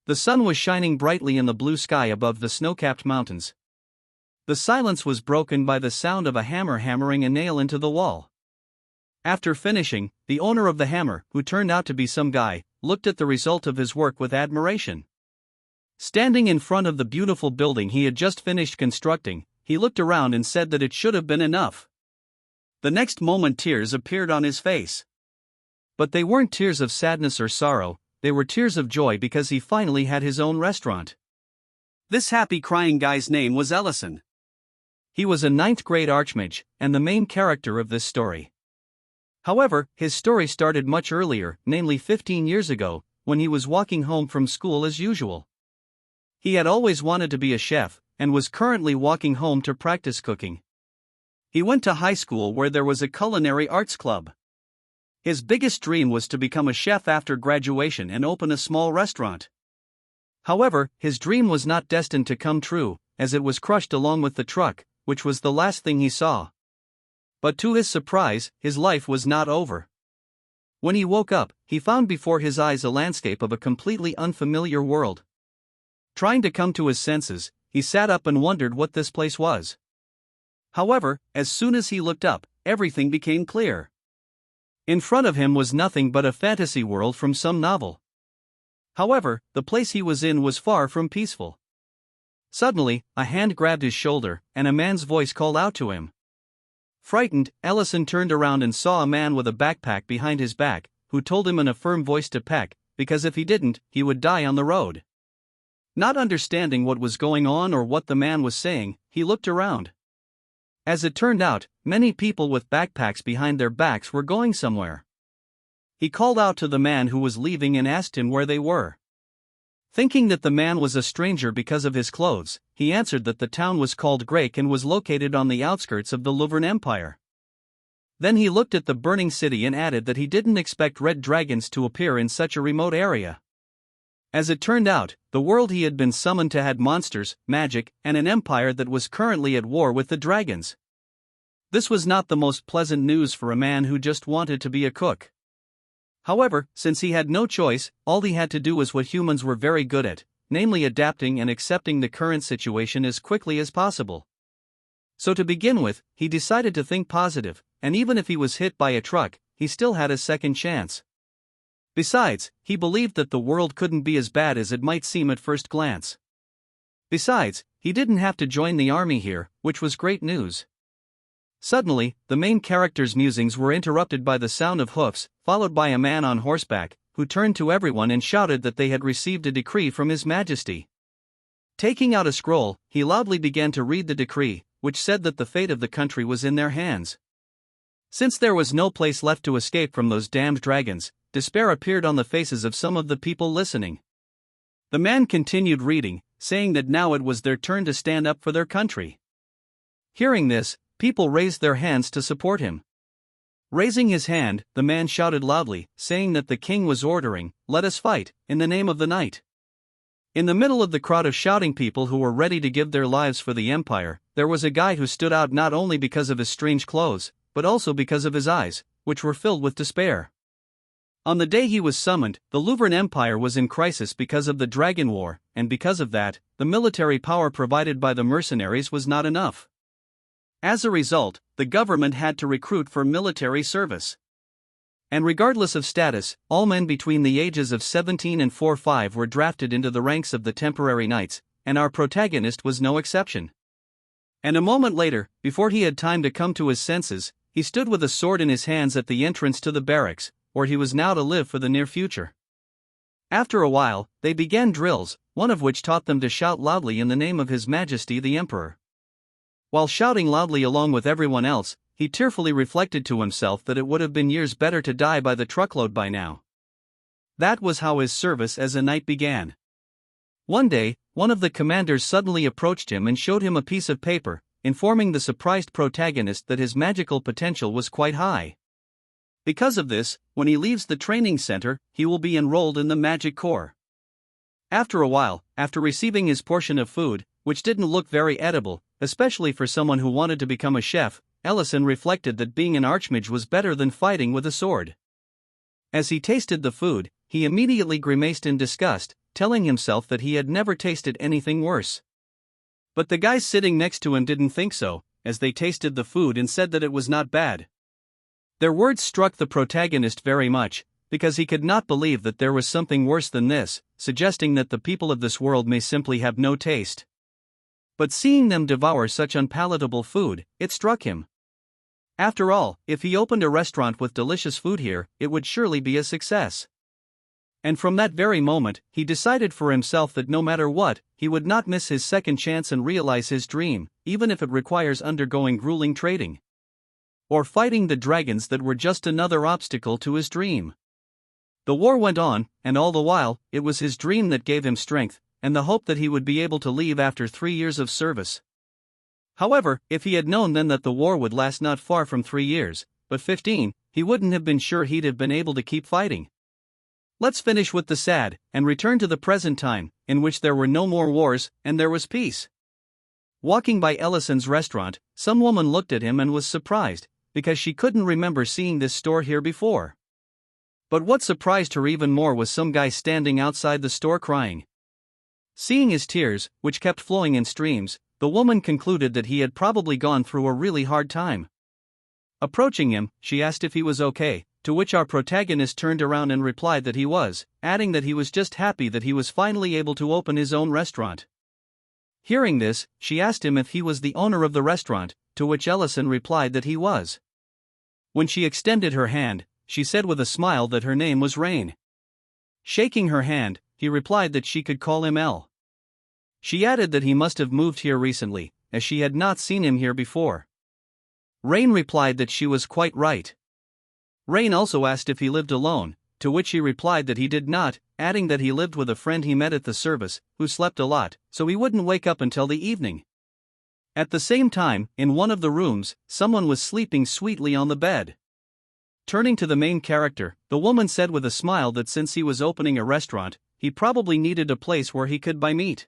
The sun was shining brightly in the blue sky above the snow-capped mountains. The silence was broken by the sound of a hammer hammering a nail into the wall. After finishing, the owner of the hammer, who turned out to be some guy, looked at the result of his work with admiration. Standing in front of the beautiful building he had just finished constructing, he looked around and said that it should have been enough. The next moment tears appeared on his face. But they weren't tears of sadness or sorrow, they were tears of joy because he finally had his own restaurant. This happy crying guy's name was Ellison. He was a 9th grade Archmage, and the main character of this story. However, his story started much earlier, namely 15 years ago, when he was walking home from school as usual. He had always wanted to be a chef, and was currently walking home to practice cooking. He went to high school where there was a culinary arts club. His biggest dream was to become a chef after graduation and open a small restaurant. However, his dream was not destined to come true, as it was crushed along with the truck, which was the last thing he saw. But to his surprise, his life was not over. When he woke up, he found before his eyes a landscape of a completely unfamiliar world. Trying to come to his senses, he sat up and wondered what this place was. However, as soon as he looked up, everything became clear. In front of him was nothing but a fantasy world from some novel. However, the place he was in was far from peaceful. Suddenly, a hand grabbed his shoulder, and a man's voice called out to him. Frightened, Ellison turned around and saw a man with a backpack behind his back, who told him in a firm voice to pack, because if he didn't, he would die on the road. Not understanding what was going on or what the man was saying, he looked around. As it turned out, many people with backpacks behind their backs were going somewhere. He called out to the man who was leaving and asked him where they were. Thinking that the man was a stranger because of his clothes, he answered that the town was called Grake and was located on the outskirts of the Louvren Empire. Then he looked at the burning city and added that he didn't expect red dragons to appear in such a remote area. As it turned out, the world he had been summoned to had monsters, magic, and an empire that was currently at war with the dragons. This was not the most pleasant news for a man who just wanted to be a cook. However, since he had no choice, all he had to do was what humans were very good at, namely adapting and accepting the current situation as quickly as possible. So to begin with, he decided to think positive, and even if he was hit by a truck, he still had a second chance. Besides, he believed that the world couldn't be as bad as it might seem at first glance. Besides, he didn't have to join the army here, which was great news. Suddenly, the main character's musings were interrupted by the sound of hoofs, followed by a man on horseback, who turned to everyone and shouted that they had received a decree from His Majesty. Taking out a scroll, he loudly began to read the decree, which said that the fate of the country was in their hands. Since there was no place left to escape from those damned dragons, despair appeared on the faces of some of the people listening. The man continued reading, saying that now it was their turn to stand up for their country. Hearing this, people raised their hands to support him. Raising his hand, the man shouted loudly, saying that the king was ordering, "Let us fight, in the name of the night." In the middle of the crowd of shouting people who were ready to give their lives for the empire, there was a guy who stood out not only because of his strange clothes, but also because of his eyes, which were filled with despair. On the day he was summoned, the Louvren Empire was in crisis because of the Dragon War, and because of that, the military power provided by the mercenaries was not enough. As a result, the government had to recruit for military service. And regardless of status, all men between the ages of 17 and 45 were drafted into the ranks of the temporary knights, and our protagonist was no exception. And a moment later, before he had time to come to his senses, he stood with a sword in his hands at the entrance to the barracks, where he was now to live for the near future. After a while, they began drills, one of which taught them to shout loudly in the name of His Majesty the Emperor. While shouting loudly along with everyone else, he tearfully reflected to himself that it would have been years better to die by the truckload by now. That was how his service as a knight began. One day, one of the commanders suddenly approached him and showed him a piece of paper, informing the surprised protagonist that his magical potential was quite high. Because of this, when he leaves the training center, he will be enrolled in the Magic Corps. After a while, after receiving his portion of food, which didn't look very edible, especially for someone who wanted to become a chef, Ellison reflected that being an archmage was better than fighting with a sword. As he tasted the food, he immediately grimaced in disgust, telling himself that he had never tasted anything worse. But the guys sitting next to him didn't think so, as they tasted the food and said that it was not bad. Their words struck the protagonist very much, because he could not believe that there was something worse than this, suggesting that the people of this world may simply have no taste. But seeing them devour such unpalatable food, it struck him. After all, if he opened a restaurant with delicious food here, it would surely be a success. And from that very moment, he decided for himself that no matter what, he would not miss his second chance and realize his dream, even if it requires undergoing grueling trading. Or fighting the dragons that were just another obstacle to his dream. The war went on, and all the while, it was his dream that gave him strength, and the hope that he would be able to leave after 3 years of service. However, if he had known then that the war would last not far from 3 years, but 15, he wouldn't have been sure he'd have been able to keep fighting. Let's finish with the sad, and return to the present time, in which there were no more wars, and there was peace. Walking by Ellison's restaurant, some woman looked at him and was surprised, because she couldn't remember seeing this store here before. But what surprised her even more was some guy standing outside the store crying. Seeing his tears, which kept flowing in streams, the woman concluded that he had probably gone through a really hard time. Approaching him, she asked if he was okay, to which our protagonist turned around and replied that he was, adding that he was just happy that he was finally able to open his own restaurant. Hearing this, she asked him if he was the owner of the restaurant, to which Ellison replied that he was. When she extended her hand, she said with a smile that her name was Rain. Shaking her hand, he replied that she could call him Elle. She added that he must have moved here recently, as she had not seen him here before. Rain replied that she was quite right. Rain also asked if he lived alone, to which he replied that he did not, adding that he lived with a friend he met at the service, who slept a lot, so he wouldn't wake up until the evening. At the same time, in one of the rooms, someone was sleeping sweetly on the bed. Turning to the main character, the woman said with a smile that since he was opening a restaurant, he probably needed a place where he could buy meat.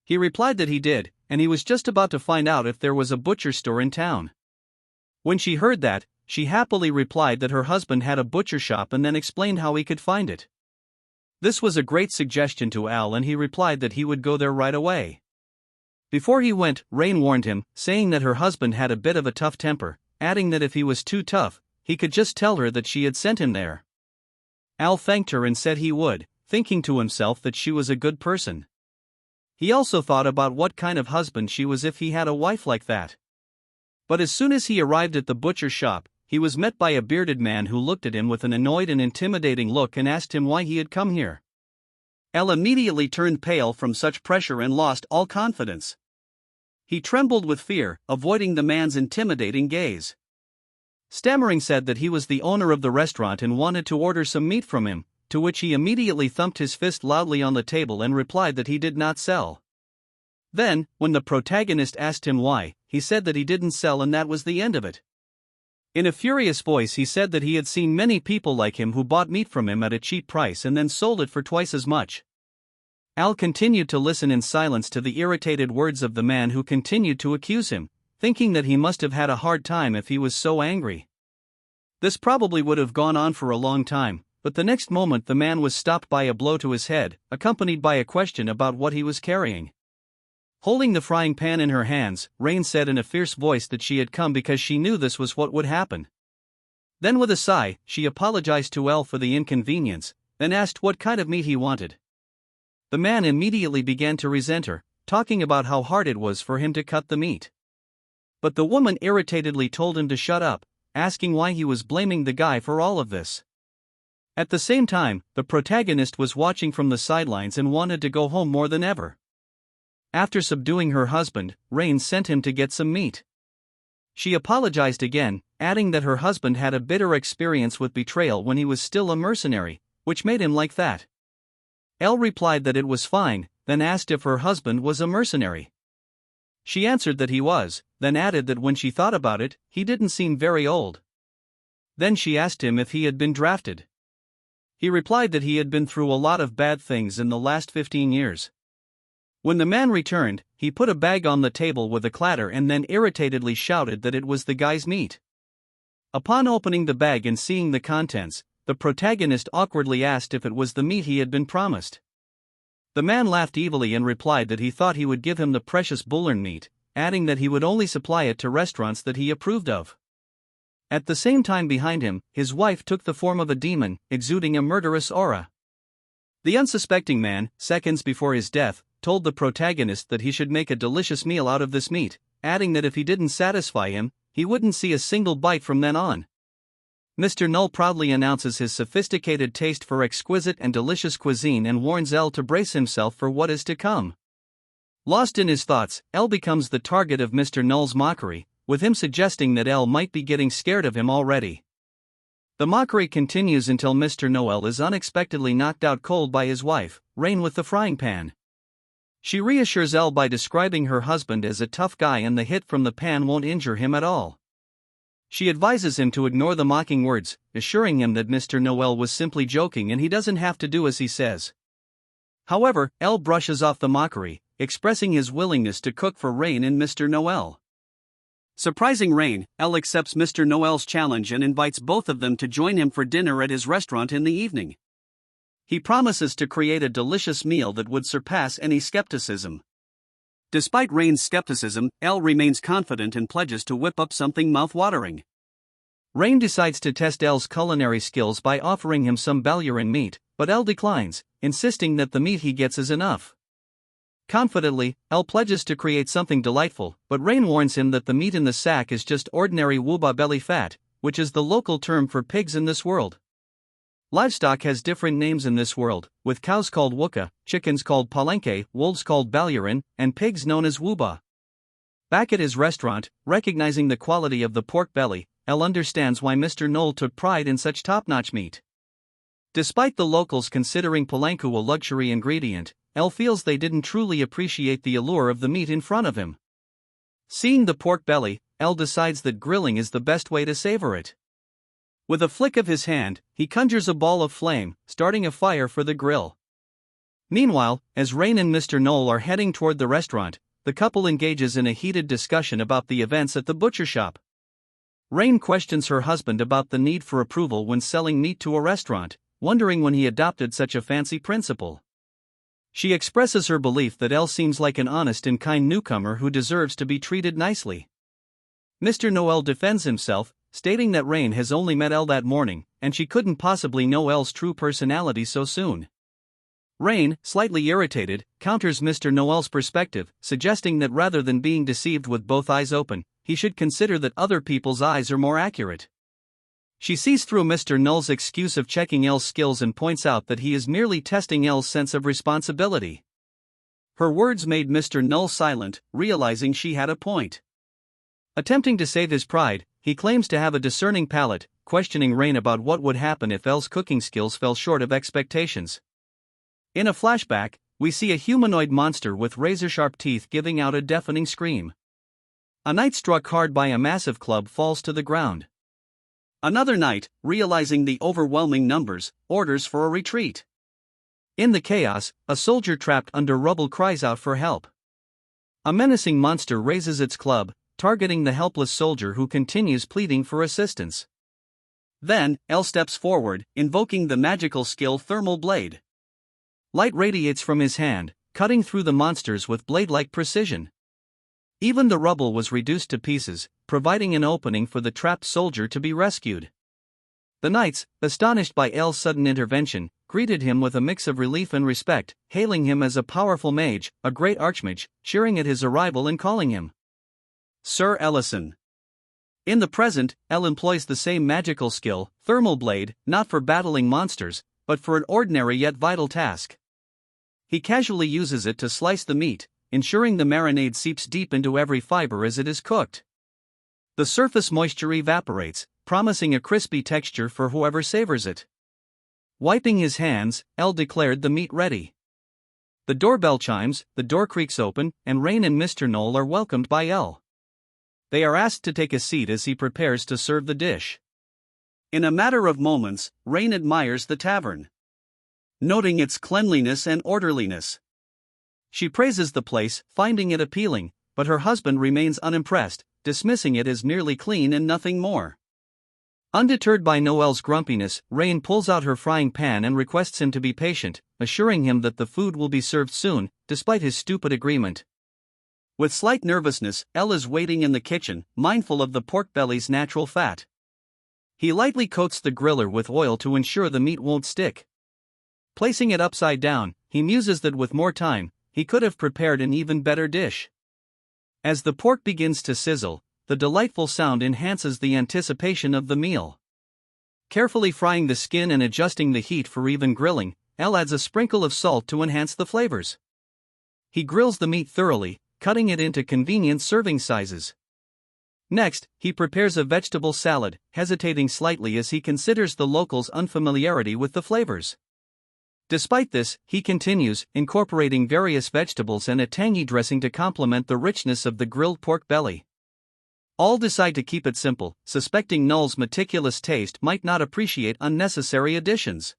He replied that he did, and he was just about to find out if there was a butcher store in town. When she heard that, she happily replied that her husband had a butcher shop and then explained how he could find it. This was a great suggestion to Al, and he replied that he would go there right away. Before he went, Rain warned him, saying that her husband had a bit of a tough temper, adding that if he was too tough, he could just tell her that she had sent him there. Al thanked her and said he would, thinking to himself that she was a good person. He also thought about what kind of husband she was if he had a wife like that. But as soon as he arrived at the butcher's shop, he was met by a bearded man who looked at him with an annoyed and intimidating look and asked him why he had come here. Al immediately turned pale from such pressure and lost all confidence. He trembled with fear, avoiding the man's intimidating gaze. Stammering said that he was the owner of the restaurant and wanted to order some meat from him, to which he immediately thumped his fist loudly on the table and replied that he did not sell. Then, when the protagonist asked him why, he said that he didn't sell and that was the end of it. In a furious voice he said that he had seen many people like him who bought meat from him at a cheap price and then sold it for twice as much. Al continued to listen in silence to the irritated words of the man who continued to accuse him, thinking that he must have had a hard time if he was so angry. This probably would have gone on for a long time, but the next moment the man was stopped by a blow to his head, accompanied by a question about what he was carrying. Holding the frying pan in her hands, Rain said in a fierce voice that she had come because she knew this was what would happen. Then with a sigh, she apologized to Elle for the inconvenience, then asked what kind of meat he wanted. The man immediately began to resent her, talking about how hard it was for him to cut the meat. But the woman irritatedly told him to shut up, asking why he was blaming the guy for all of this. At the same time, the protagonist was watching from the sidelines and wanted to go home more than ever. After subduing her husband, Rain sent him to get some meat. She apologized again, adding that her husband had a bitter experience with betrayal when he was still a mercenary, which made him like that. Elle replied that it was fine, then asked if her husband was a mercenary. She answered that he was, then added that when she thought about it, he didn't seem very old. Then she asked him if he had been drafted. He replied that he had been through a lot of bad things in the last 15 years. When the man returned, he put a bag on the table with a clatter and then irritatedly shouted that it was the guy's meat. Upon opening the bag and seeing the contents, the protagonist awkwardly asked if it was the meat he had been promised. The man laughed evilly and replied that he thought he would give him the precious bullern meat, adding that he would only supply it to restaurants that he approved of. At the same time behind him, his wife took the form of a demon, exuding a murderous aura. The unsuspecting man, seconds before his death, told the protagonist that he should make a delicious meal out of this meat, adding that if he didn't satisfy him, he wouldn't see a single bite from then on. Mr. Null proudly announces his sophisticated taste for exquisite and delicious cuisine and warns L to brace himself for what is to come. Lost in his thoughts, L becomes the target of Mr. Null's mockery, with him suggesting that L might be getting scared of him already. The mockery continues until Mr. Noel is unexpectedly knocked out cold by his wife, Rain with the frying pan. She reassures L by describing her husband as a tough guy and the hit from the pan won't injure him at all. She advises him to ignore the mocking words, assuring him that Mr. Noel was simply joking and he doesn't have to do as he says. However, L brushes off the mockery, expressing his willingness to cook for Rain and Mr. Noel. Surprising Rain, L accepts Mr. Noel's challenge and invites both of them to join him for dinner at his restaurant in the evening. He promises to create a delicious meal that would surpass any skepticism. Despite Rain's skepticism, L remains confident and pledges to whip up something mouth-watering. Rain decides to test L's culinary skills by offering him some balyerin meat, but L declines, insisting that the meat he gets is enough. Confidently, L pledges to create something delightful, but Rain warns him that the meat in the sack is just ordinary wuba belly fat, which is the local term for pigs in this world. Livestock has different names in this world, with cows called wuka, chickens called palenque, wolves called balyerin, and pigs known as wuba. Back at his restaurant, recognizing the quality of the pork belly, L understands why Mr. Knoll took pride in such top-notch meat. Despite the locals considering palenque a luxury ingredient, L feels they didn't truly appreciate the allure of the meat in front of him. Seeing the pork belly, L decides that grilling is the best way to savor it. With a flick of his hand, he conjures a ball of flame, starting a fire for the grill. Meanwhile, as Rain and Mr. Knoll are heading toward the restaurant, the couple engages in a heated discussion about the events at the butcher shop. Rain questions her husband about the need for approval when selling meat to a restaurant, wondering when he adopted such a fancy principle. She expresses her belief that L seems like an honest and kind newcomer who deserves to be treated nicely. Mr. Noel defends himself, stating that Rain has only met L that morning, and she couldn't possibly know L's true personality so soon. Rain, slightly irritated, counters Mr. Noel's perspective, suggesting that rather than being deceived with both eyes open, he should consider that other people's eyes are more accurate. She sees through Mr. Null's excuse of checking L's skills and points out that he is merely testing L's sense of responsibility. Her words made Mr. Null silent, realizing she had a point. Attempting to save his pride, he claims to have a discerning palate, questioning Rain about what would happen if L's cooking skills fell short of expectations. In a flashback, we see a humanoid monster with razor-sharp teeth giving out a deafening scream. A knight struck hard by a massive club falls to the ground. Another knight, realizing the overwhelming numbers, orders for a retreat. In the chaos, a soldier trapped under rubble cries out for help. A menacing monster raises its club, targeting the helpless soldier who continues pleading for assistance. Then, L steps forward, invoking the magical skill Thermal Blade. Light radiates from his hand, cutting through the monsters with blade-like precision. Even the rubble was reduced to pieces, providing an opening for the trapped soldier to be rescued. The knights, astonished by L's sudden intervention, greeted him with a mix of relief and respect, hailing him as a powerful mage, a great archmage, cheering at his arrival and calling him Sir Ellison. In the present, L employs the same magical skill, Thermal Blade, not for battling monsters, but for an ordinary yet vital task. He casually uses it to slice the meat, ensuring the marinade seeps deep into every fiber as it is cooked. The surface moisture evaporates, promising a crispy texture for whoever savors it. Wiping his hands, L declared the meat ready. The doorbell chimes, the door creaks open, and Rain and Mr. Knoll are welcomed by L. They are asked to take a seat as he prepares to serve the dish. In a matter of moments, Rain admires the tavern, noting its cleanliness and orderliness. She praises the place, finding it appealing, but her husband remains unimpressed, dismissing it as merely clean and nothing more. Undeterred by Noel's grumpiness, Rain pulls out her frying pan and requests him to be patient, assuring him that the food will be served soon, despite his stupid agreement. With slight nervousness, Elle is waiting in the kitchen, mindful of the pork belly's natural fat. He lightly coats the griller with oil to ensure the meat won't stick. Placing it upside down, he muses that with more time, he could have prepared an even better dish. As the pork begins to sizzle, the delightful sound enhances the anticipation of the meal. Carefully frying the skin and adjusting the heat for even grilling, Elle adds a sprinkle of salt to enhance the flavors. He grills the meat thoroughly, cutting it into convenient serving sizes. Next, he prepares a vegetable salad, hesitating slightly as he considers the locals' unfamiliarity with the flavors. Despite this, he continues, incorporating various vegetables and a tangy dressing to complement the richness of the grilled pork belly. All decide to keep it simple, suspecting Null's meticulous taste might not appreciate unnecessary additions.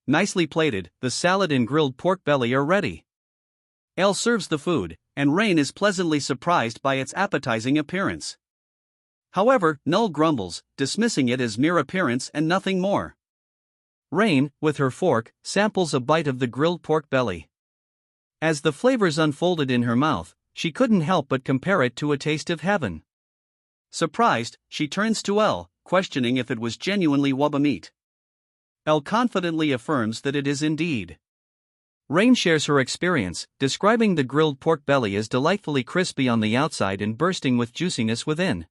Nicely plated, the salad and grilled pork belly are ready. Elle serves the food, and Rain is pleasantly surprised by its appetizing appearance. However, Null grumbles, dismissing it as mere appearance and nothing more. Rain, with her fork, samples a bite of the grilled pork belly. As the flavors unfolded in her mouth, she couldn't help but compare it to a taste of heaven. Surprised, she turns to Elle, questioning if it was genuinely wubba meat. Elle confidently affirms that it is indeed. Rain shares her experience, describing the grilled pork belly as delightfully crispy on the outside and bursting with juiciness within.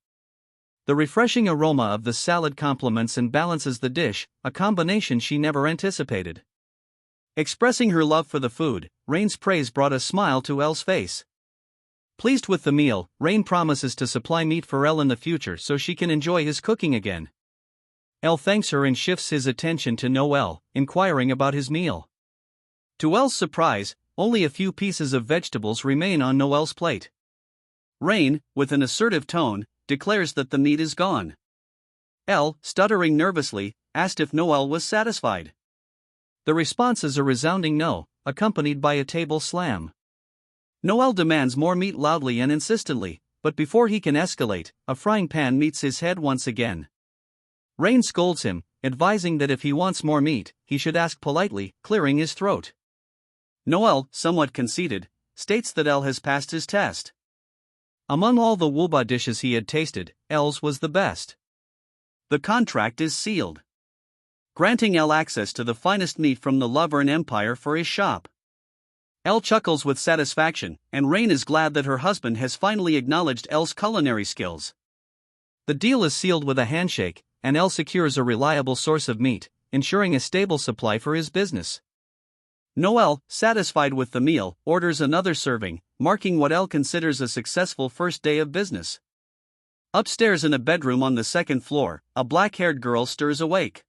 The refreshing aroma of the salad complements and balances the dish, a combination she never anticipated. Expressing her love for the food, Rain's praise brought a smile to Elle's face. Pleased with the meal, Rain promises to supply meat for Elle in the future so she can enjoy his cooking again. Elle thanks her and shifts his attention to Noel, inquiring about his meal. To Elle's surprise, only a few pieces of vegetables remain on Noel's plate. Rain, with an assertive tone, declares that the meat is gone. Elle, stuttering nervously, asked if Noel was satisfied. The response is a resounding no, accompanied by a table slam. Noel demands more meat loudly and insistently, but before he can escalate, a frying pan meets his head once again. Rain scolds him, advising that if he wants more meat, he should ask politely, clearing his throat. Noel, somewhat conceited, states that Elle has passed his test. Among all the wuba dishes he had tasted, Elle's was the best. The contract is sealed, granting Elle access to the finest meat from the Yearn Empire for his shop. Elle chuckles with satisfaction, and Rain is glad that her husband has finally acknowledged Elle's culinary skills. The deal is sealed with a handshake, and Elle secures a reliable source of meat, ensuring a stable supply for his business. Noel, satisfied with the meal, orders another serving, marking what Elle considers a successful first day of business. Upstairs in a bedroom on the second floor, a black-haired girl stirs awake.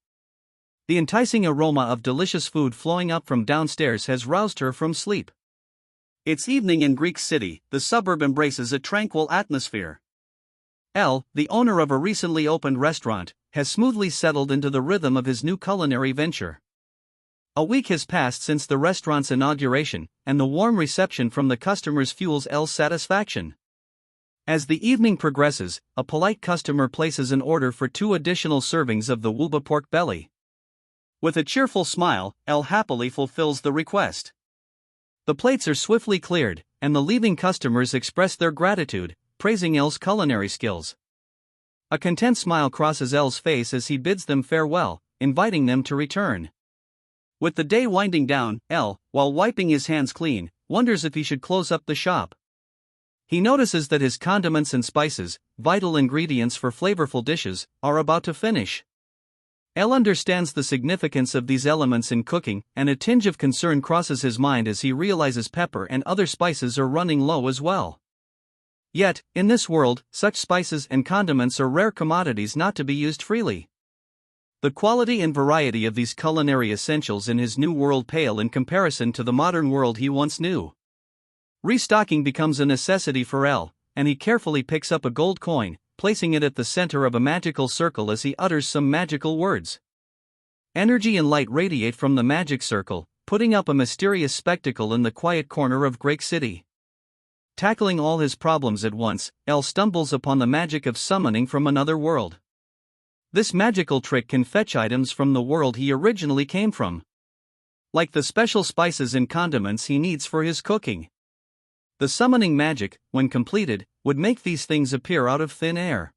The enticing aroma of delicious food flowing up from downstairs has roused her from sleep. It's evening in Greek City, the suburb embraces a tranquil atmosphere. Elle, the owner of a recently opened restaurant, has smoothly settled into the rhythm of his new culinary venture. A week has passed since the restaurant's inauguration, and the warm reception from the customers fuels Elle's satisfaction. As the evening progresses, a polite customer places an order for 2 additional servings of the wuba pork belly. With a cheerful smile, Elle happily fulfills the request. The plates are swiftly cleared, and the leaving customers express their gratitude, praising Elle's culinary skills. A content smile crosses Elle's face as he bids them farewell, inviting them to return. With the day winding down, Elle, while wiping his hands clean, wonders if he should close up the shop. He notices that his condiments and spices, vital ingredients for flavorful dishes, are about to finish. Elle understands the significance of these elements in cooking, and a tinge of concern crosses his mind as he realizes pepper and other spices are running low as well. Yet, in this world, such spices and condiments are rare commodities not to be used freely. The quality and variety of these culinary essentials in his new world pale in comparison to the modern world he once knew. Restocking becomes a necessity for Elle, and he carefully picks up a gold coin, placing it at the center of a magical circle as he utters some magical words. Energy and light radiate from the magic circle, putting up a mysterious spectacle in the quiet corner of Greek City. Tackling all his problems at once, Elle stumbles upon the magic of summoning from another world. This magical trick can fetch items from the world he originally came from, like the special spices and condiments he needs for his cooking. The summoning magic, when completed, would make these things appear out of thin air.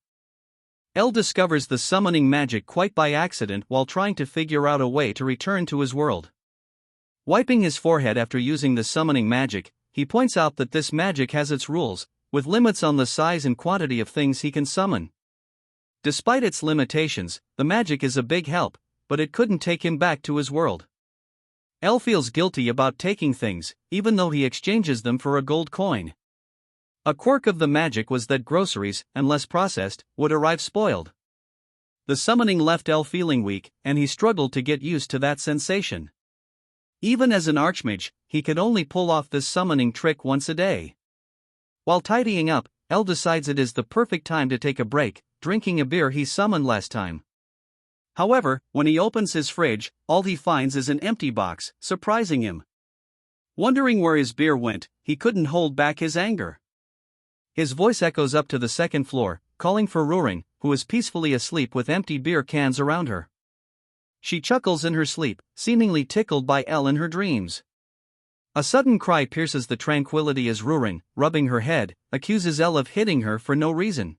L discovers the summoning magic quite by accident while trying to figure out a way to return to his world. Wiping his forehead after using the summoning magic, he points out that this magic has its rules, with limits on the size and quantity of things he can summon. Despite its limitations, the magic is a big help, but it couldn't take him back to his world. L feels guilty about taking things, even though he exchanges them for a gold coin. A quirk of the magic was that groceries, unless processed, would arrive spoiled. The summoning left L feeling weak, and he struggled to get used to that sensation. Even as an archmage, he could only pull off this summoning trick once a day. While tidying up, L decides it is the perfect time to take a break, drinking a beer he summoned last time. However, when he opens his fridge, all he finds is an empty box, surprising him. Wondering where his beer went, he couldn't hold back his anger. His voice echoes up to the second floor, calling for Rurin, who is peacefully asleep with empty beer cans around her. She chuckles in her sleep, seemingly tickled by L in her dreams. A sudden cry pierces the tranquility as Rurin, rubbing her head, accuses L of hitting her for no reason.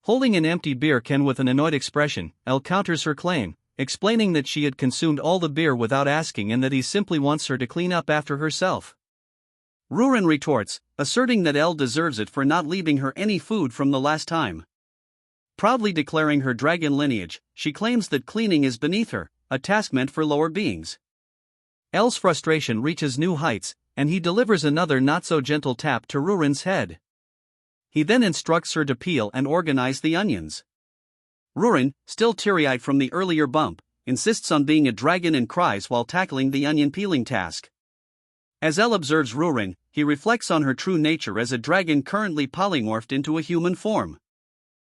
Holding an empty beer can with an annoyed expression, L counters her claim, explaining that she had consumed all the beer without asking and that he simply wants her to clean up after herself. Rurin retorts, asserting that L deserves it for not leaving her any food from the last time. Proudly declaring her dragon lineage, she claims that cleaning is beneath her, a task meant for lower beings. L's frustration reaches new heights, and he delivers another not-so-gentle tap to Rurin's head. He then instructs her to peel and organize the onions. Rurin, still teary-eyed from the earlier bump, insists on being a dragon and cries while tackling the onion peeling task. As L observes Rurin, he reflects on her true nature as a dragon currently polymorphed into a human form.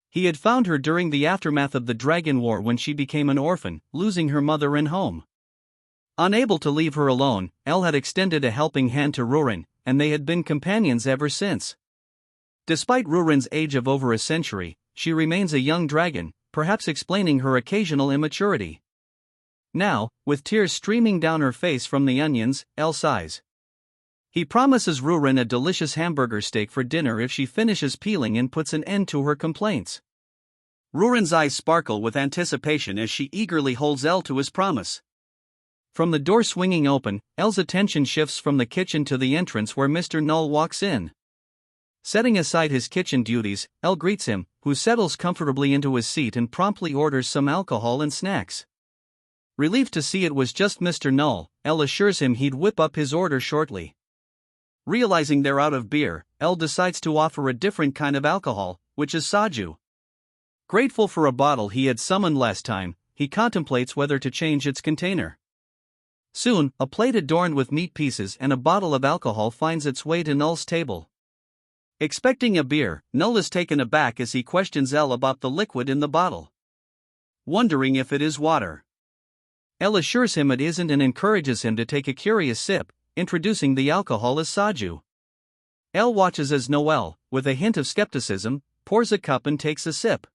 He had found her during the aftermath of the Dragon War when she became an orphan, losing her mother and home. Unable to leave her alone, L had extended a helping hand to Rurin, and they had been companions ever since. Despite Rurin's age of over a century, she remains a young dragon, perhaps explaining her occasional immaturity. Now, with tears streaming down her face from the onions, L sighs. He promises Rurin a delicious hamburger steak for dinner if she finishes peeling and puts an end to her complaints. Rurin's eyes sparkle with anticipation as she eagerly holds L to his promise. From the door swinging open, L's attention shifts from the kitchen to the entrance where Mr. Null walks in. Setting aside his kitchen duties, L greets him, who settles comfortably into his seat and promptly orders some alcohol and snacks. Relieved to see it was just Mr. Null, L assures him he'd whip up his order shortly. Realizing they're out of beer, L decides to offer a different kind of alcohol, which is soju. Grateful for a bottle he had summoned last time, he contemplates whether to change its container. Soon, a plate adorned with meat pieces and a bottle of alcohol finds its way to Null's table. Expecting a beer, Null is taken aback as he questions L about the liquid in the bottle. Wondering if it is water. L assures him it isn't and encourages him to take a curious sip, introducing the alcohol as soju. L watches as Noel, with a hint of skepticism, pours a cup and takes a sip.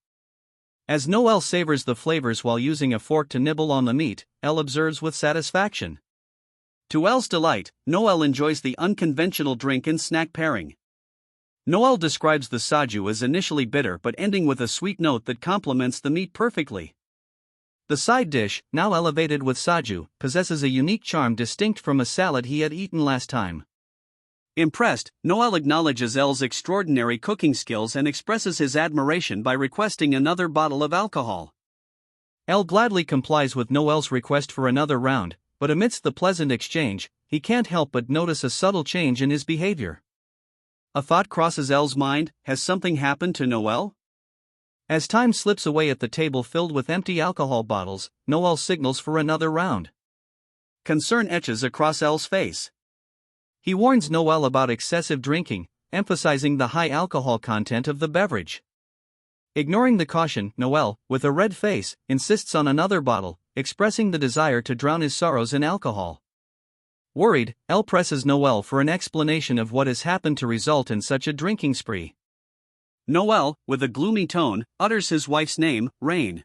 As Noel savors the flavors while using a fork to nibble on the meat, L observes with satisfaction. To L's delight, Noel enjoys the unconventional drink and snack pairing. Noel describes the soju as initially bitter but ending with a sweet note that complements the meat perfectly. The side dish, now elevated with soju, possesses a unique charm distinct from a salad he had eaten last time. Impressed, Noel acknowledges L's extraordinary cooking skills and expresses his admiration by requesting another bottle of alcohol. L gladly complies with Noel's request for another round, but amidst the pleasant exchange, he can't help but notice a subtle change in his behavior. A thought crosses L's mind: has something happened to Noel? As time slips away at the table filled with empty alcohol bottles, Noel signals for another round. Concern etches across L's face. He warns Noel about excessive drinking, emphasizing the high alcohol content of the beverage. Ignoring the caution, Noel, with a red face, insists on another bottle, expressing the desire to drown his sorrows in alcohol. Worried, L presses Noel for an explanation of what has happened to result in such a drinking spree. Noel, with a gloomy tone, utters his wife's name, Rain.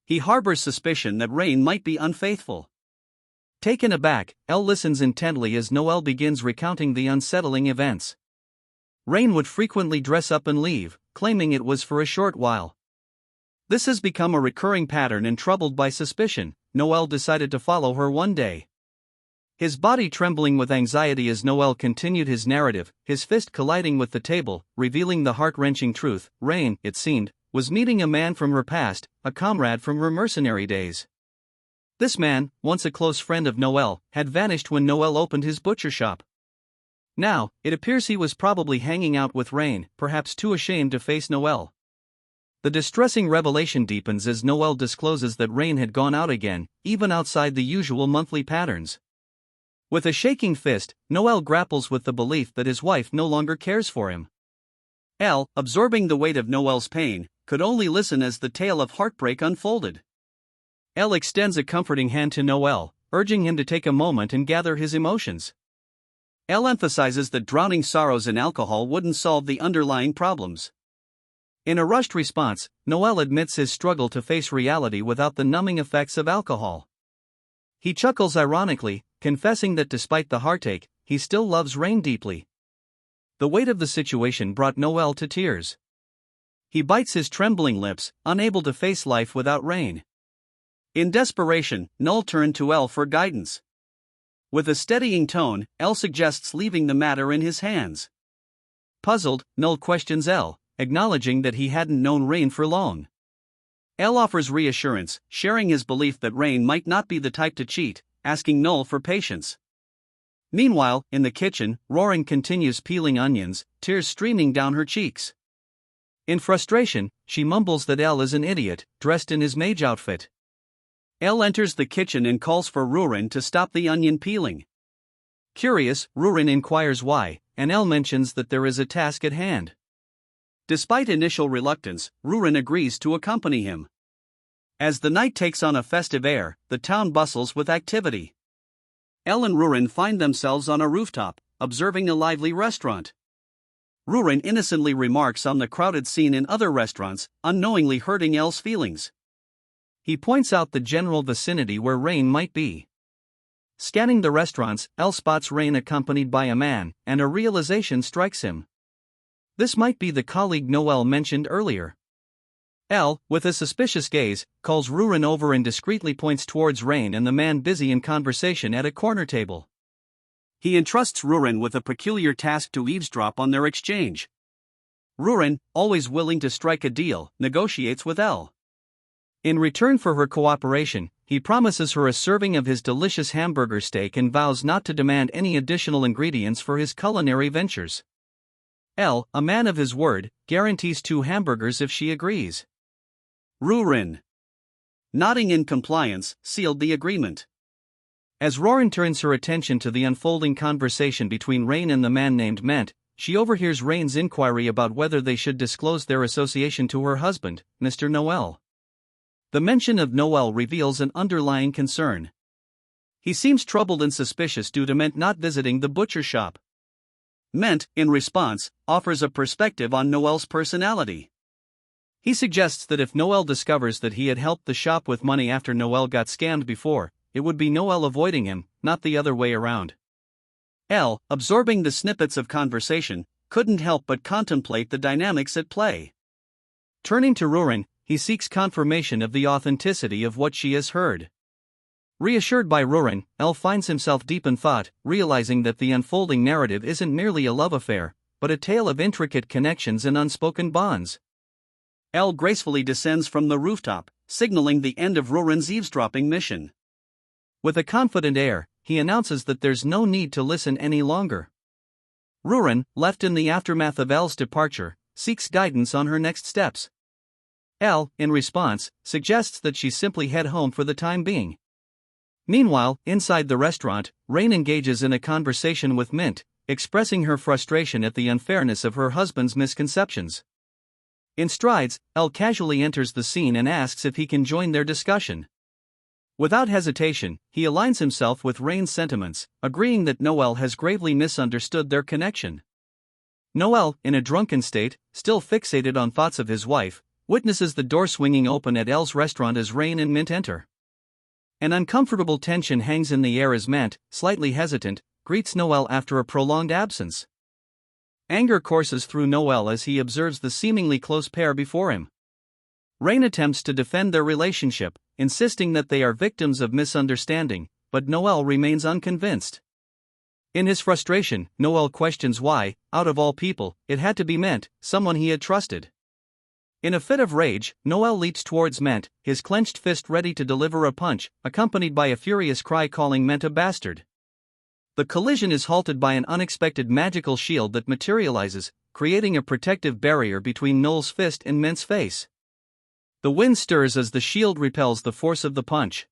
He harbors suspicion that Rain might be unfaithful. Taken aback, Elle listens intently as Noel begins recounting the unsettling events. Rain would frequently dress up and leave, claiming it was for a short while. This has become a recurring pattern, and troubled by suspicion, Noel decided to follow her one day. His body trembling with anxiety as Noel continued his narrative, his fist colliding with the table, revealing the heart-wrenching truth. Rain, it seemed, was meeting a man from her past, a comrade from her mercenary days. This man, once a close friend of Noel, had vanished when Noel opened his butcher shop. Now, it appears he was probably hanging out with Rain, perhaps too ashamed to face Noel. The distressing revelation deepens as Noel discloses that Rain had gone out again, even outside the usual monthly patterns. With a shaking fist, Noel grapples with the belief that his wife no longer cares for him. Elle, absorbing the weight of Noel's pain, could only listen as the tale of heartbreak unfolded. Elle extends a comforting hand to Noel, urging him to take a moment and gather his emotions. Elle emphasizes that drowning sorrows in alcohol wouldn't solve the underlying problems. In a rushed response, Noel admits his struggle to face reality without the numbing effects of alcohol. He chuckles ironically, confessing that despite the heartache, he still loves Rain deeply. The weight of the situation brought Noel to tears. He bites his trembling lips, unable to face life without Rain. In desperation, Noel turned to Elle for guidance. With a steadying tone, Elle suggests leaving the matter in his hands. Puzzled, Noel questions Elle, acknowledging that he hadn't known Rain for long. Elle offers reassurance, sharing his belief that Rain might not be the type to cheat, asking Noel for patience. Meanwhile, in the kitchen, Roaring continues peeling onions, tears streaming down her cheeks. In frustration, she mumbles that Elle is an idiot, dressed in his mage outfit. Elle enters the kitchen and calls for Rurin to stop the onion peeling. Curious, Rurin inquires why, and Elle mentions that there is a task at hand. Despite initial reluctance, Rurin agrees to accompany him. As the night takes on a festive air, the town bustles with activity. Elle and Rurin find themselves on a rooftop, observing a lively restaurant. Rurin innocently remarks on the crowded scene in other restaurants, unknowingly hurting Elle's feelings. He points out the general vicinity where Rain might be. Scanning the restaurants, Elle spots Rain accompanied by a man, and a realization strikes him. This might be the colleague Noel mentioned earlier. Elle, with a suspicious gaze, calls Rurin over and discreetly points towards Rain and the man busy in conversation at a corner table. He entrusts Rurin with a peculiar task to eavesdrop on their exchange. Rurin, always willing to strike a deal, negotiates with Elle. In return for her cooperation, he promises her a serving of his delicious hamburger steak and vows not to demand any additional ingredients for his culinary ventures. Elle, a man of his word, guarantees 2 hamburgers if she agrees. Rurin, nodding in compliance, sealed the agreement. As Rurin turns her attention to the unfolding conversation between Rain and the man named Ment, she overhears Rain's inquiry about whether they should disclose their association to her husband, Mr. Noel. The mention of Noel reveals an underlying concern. He seems troubled and suspicious due to Ment not visiting the butcher shop. Ment, in response, offers a perspective on Noel's personality. He suggests that if Noel discovers that he had helped the shop with money after Noel got scammed before, it would be Noel avoiding him, not the other way around. Elle, absorbing the snippets of conversation, couldn't help but contemplate the dynamics at play. Turning to Rurin, he seeks confirmation of the authenticity of what she has heard. Reassured by Rurin, Elle finds himself deep in thought, realizing that the unfolding narrative isn't merely a love affair, but a tale of intricate connections and unspoken bonds. Elle gracefully descends from the rooftop, signaling the end of Rurin's eavesdropping mission. With a confident air, he announces that there's no need to listen any longer. Rurin, left in the aftermath of Elle's departure, seeks guidance on her next steps. Elle, in response, suggests that she simply head home for the time being. Meanwhile, inside the restaurant, Rain engages in a conversation with Mint, expressing her frustration at the unfairness of her husband's misconceptions. In strides, Elle casually enters the scene and asks if he can join their discussion. Without hesitation, he aligns himself with Rain's sentiments, agreeing that Noel has gravely misunderstood their connection. Noel, in a drunken state, still fixated on thoughts of his wife, witnesses the door swinging open at L's restaurant as Rain and Mint enter. An uncomfortable tension hangs in the air as Mint, slightly hesitant, greets Noel after a prolonged absence. Anger courses through Noel as he observes the seemingly close pair before him. Rain attempts to defend their relationship, insisting that they are victims of misunderstanding, but Noel remains unconvinced. In his frustration, Noel questions why, out of all people, it had to be Mint, someone he had trusted. In a fit of rage, Noel leaps towards Mint, his clenched fist ready to deliver a punch, accompanied by a furious cry calling Mint a bastard. The collision is halted by an unexpected magical shield that materializes, creating a protective barrier between Noel's fist and Mint's face. The wind stirs as the shield repels the force of the punch.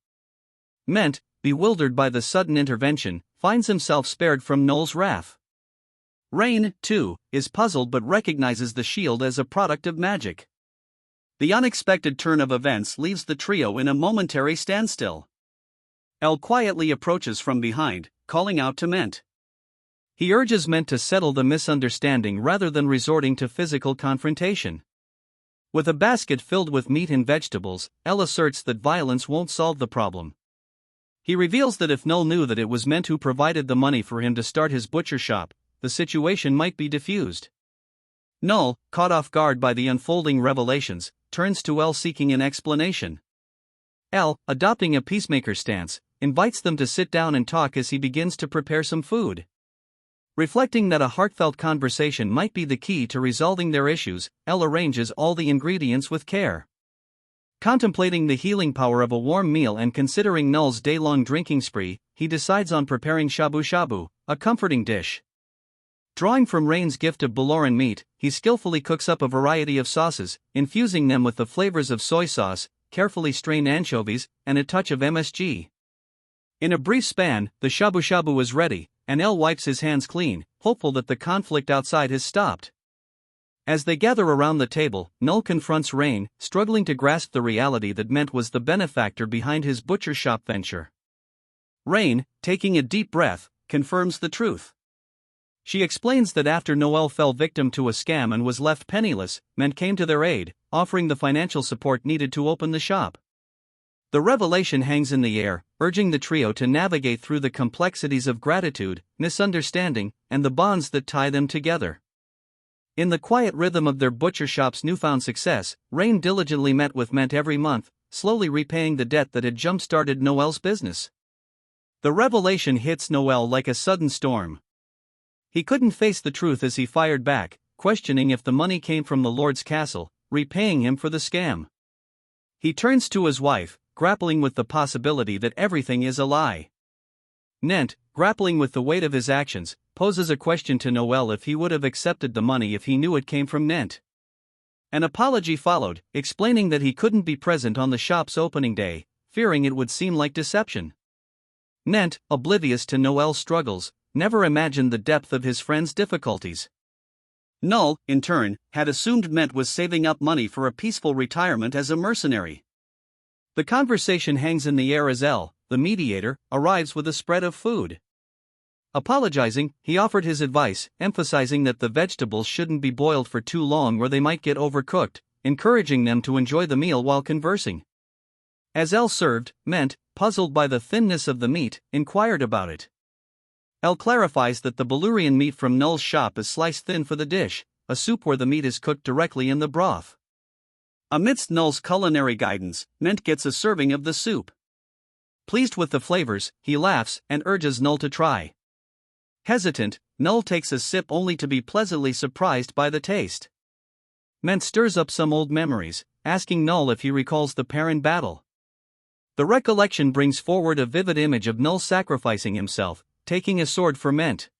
Mint, bewildered by the sudden intervention, finds himself spared from Noel's wrath. Rain, too, is puzzled but recognizes the shield as a product of magic. The unexpected turn of events leaves the trio in a momentary standstill. L quietly approaches from behind, calling out to Mint. He urges Mint to settle the misunderstanding rather than resorting to physical confrontation. With a basket filled with meat and vegetables, L asserts that violence won't solve the problem. He reveals that if Null knew that it was Mint who provided the money for him to start his butcher shop, the situation might be diffused. Null, caught off guard by the unfolding revelations, turns to L seeking an explanation. L, adopting a peacemaker stance, invites them to sit down and talk as he begins to prepare some food. Reflecting that a heartfelt conversation might be the key to resolving their issues, L arranges all the ingredients with care. Contemplating the healing power of a warm meal and considering Null's day-long drinking spree, he decides on preparing shabu shabu, a comforting dish. Drawing from Rain's gift of Baloran meat, he skillfully cooks up a variety of sauces, infusing them with the flavors of soy sauce, carefully strained anchovies, and a touch of MSG. In a brief span, the shabu shabu is ready, and L wipes his hands clean, hopeful that the conflict outside has stopped. As they gather around the table, Null confronts Rain, struggling to grasp the reality that Mint was the benefactor behind his butcher shop venture. Rain, taking a deep breath, confirms the truth. She explains that after Noel fell victim to a scam and was left penniless, Mint came to their aid, offering the financial support needed to open the shop. The revelation hangs in the air, urging the trio to navigate through the complexities of gratitude, misunderstanding, and the bonds that tie them together. In the quiet rhythm of their butcher shop's newfound success, Rain diligently met with Mint every month, slowly repaying the debt that had jump-started Noel's business. The revelation hits Noel like a sudden storm. He couldn't face the truth as he fired back, questioning if the money came from the Lord's castle, repaying him for the scam. He turns to his wife, grappling with the possibility that everything is a lie. Nent, grappling with the weight of his actions, poses a question to Noel if he would have accepted the money if he knew it came from Nent. An apology followed, explaining that he couldn't be present on the shop's opening day, fearing it would seem like deception. Nent, oblivious to Noel's struggles, never imagined the depth of his friend's difficulties. Null, in turn, had assumed Mint was saving up money for a peaceful retirement as a mercenary. The conversation hangs in the air as L, the mediator, arrives with a spread of food. Apologizing, he offered his advice, emphasizing that the vegetables shouldn't be boiled for too long or they might get overcooked, encouraging them to enjoy the meal while conversing. As L served, Mint, puzzled by the thinness of the meat, inquired about it. L clarifies that the Balurian meat from Null's shop is sliced thin for the dish, a soup where the meat is cooked directly in the broth. Amidst Null's culinary guidance, Mint gets a serving of the soup. Pleased with the flavors, he laughs and urges Null to try. Hesitant, Null takes a sip only to be pleasantly surprised by the taste. Mint stirs up some old memories, asking Null if he recalls the Perrin battle. The recollection brings forward a vivid image of Null sacrificing himself, taking a sword for Mint.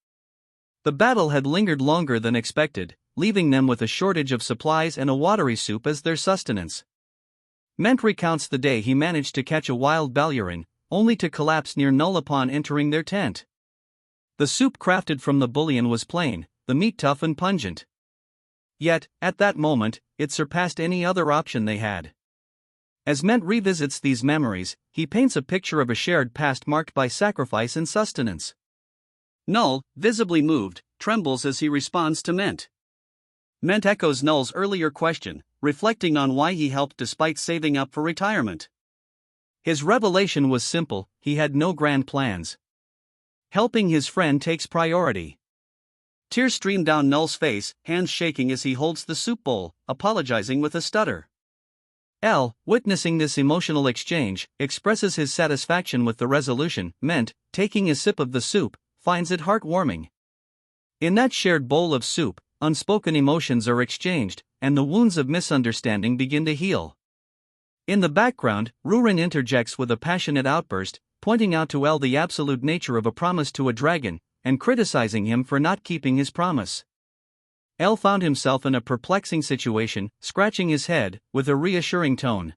The battle had lingered longer than expected, leaving them with a shortage of supplies and a watery soup as their sustenance. Mint recounts the day he managed to catch a wild Balurin, only to collapse near Null upon entering their tent. The soup crafted from the bouillon was plain, the meat tough and pungent. Yet, at that moment, it surpassed any other option they had. As Mint revisits these memories, he paints a picture of a shared past marked by sacrifice and sustenance. Null, visibly moved, trembles as he responds to Mint. Mint echoes Null's earlier question, reflecting on why he helped despite saving up for retirement. His revelation was simple: he had no grand plans. Helping his friend takes priority. Tears stream down Null's face, hands shaking as he holds the soup bowl, apologizing with a stutter. L, witnessing this emotional exchange, expresses his satisfaction with the resolution. Ment, taking a sip of the soup, finds it heartwarming. In that shared bowl of soup, unspoken emotions are exchanged, and the wounds of misunderstanding begin to heal. In the background, Rurin interjects with a passionate outburst, pointing out to L the absolute nature of a promise to a dragon, and criticizing him for not keeping his promise. L found himself in a perplexing situation, scratching his head, with a reassuring tone.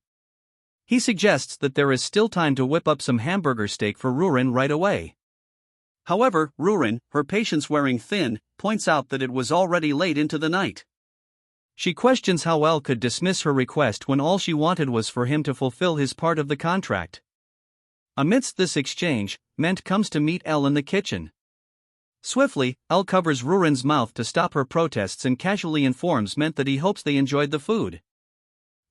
He suggests that there is still time to whip up some hamburger steak for Rurin right away. However, Rurin, her patience wearing thin, points out that it was already late into the night. She questions how L could dismiss her request when all she wanted was for him to fulfill his part of the contract. Amidst this exchange, Ment comes to meet L in the kitchen. Swiftly, L covers Rurin's mouth to stop her protests and casually informs Ment that he hopes they enjoyed the food.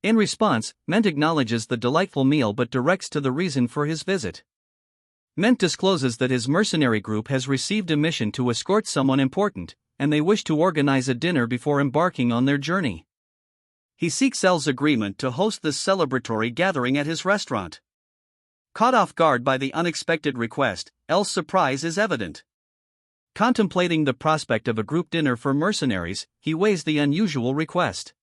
In response, Ment acknowledges the delightful meal but directs to the reason for his visit. Ment discloses that his mercenary group has received a mission to escort someone important, and they wish to organize a dinner before embarking on their journey. He seeks L's agreement to host this celebratory gathering at his restaurant. Caught off guard by the unexpected request, L's surprise is evident. Contemplating the prospect of a group dinner for mercenaries, he weighs the unusual request.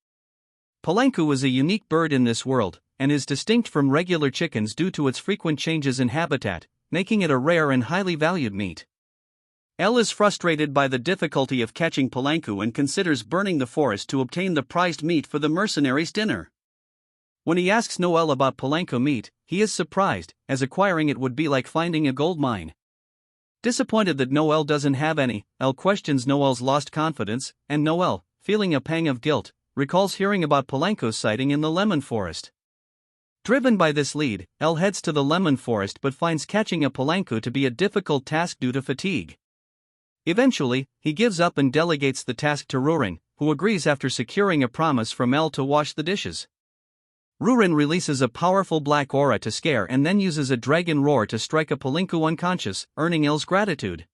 Palanku is a unique bird in this world, and is distinct from regular chickens due to its frequent changes in habitat, making it a rare and highly valued meat. L is frustrated by the difficulty of catching Palanku and considers burning the forest to obtain the prized meat for the mercenaries' dinner. When he asks Noel about Palanku meat, he is surprised, as acquiring it would be like finding a gold mine. Disappointed that Noel doesn't have any, L questions Noel's lost confidence, and Noel, feeling a pang of guilt, recalls hearing about Palanku's sighting in the lemon forest. Driven by this lead, L heads to the lemon forest but finds catching a Palanku to be a difficult task due to fatigue. Eventually, he gives up and delegates the task to Rurin, who agrees after securing a promise from L to wash the dishes. Rurin releases a powerful black aura to scare and then uses a dragon roar to strike a Palanku unconscious, earning L's gratitude.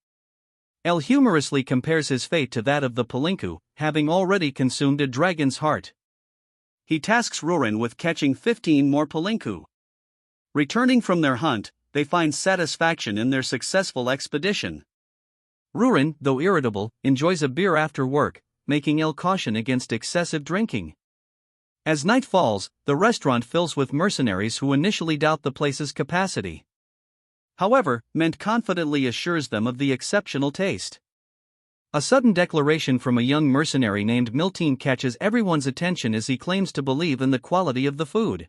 L humorously compares his fate to that of the Palanku, having already consumed a dragon's heart. He tasks Rurin with catching 15 more Palanku. Returning from their hunt, they find satisfaction in their successful expedition. Rurin, though irritable, enjoys a beer after work, making L caution against excessive drinking. As night falls, the restaurant fills with mercenaries who initially doubt the place's capacity. However, Ment confidently assures them of the exceptional taste. A sudden declaration from a young mercenary named Miltine catches everyone's attention as he claims to believe in the quality of the food.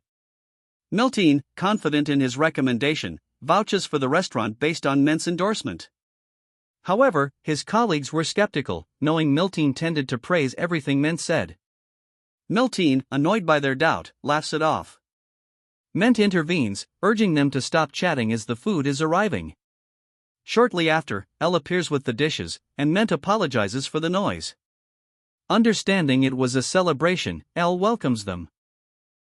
Miltine, confident in his recommendation, vouches for the restaurant based on Ment's endorsement. However, his colleagues were skeptical, knowing Miltine tended to praise everything Ment said. Miltine, annoyed by their doubt, laughs it off. Ment intervenes, urging them to stop chatting as the food is arriving. Shortly after, L appears with the dishes, and Ment apologizes for the noise. Understanding it was a celebration, L welcomes them.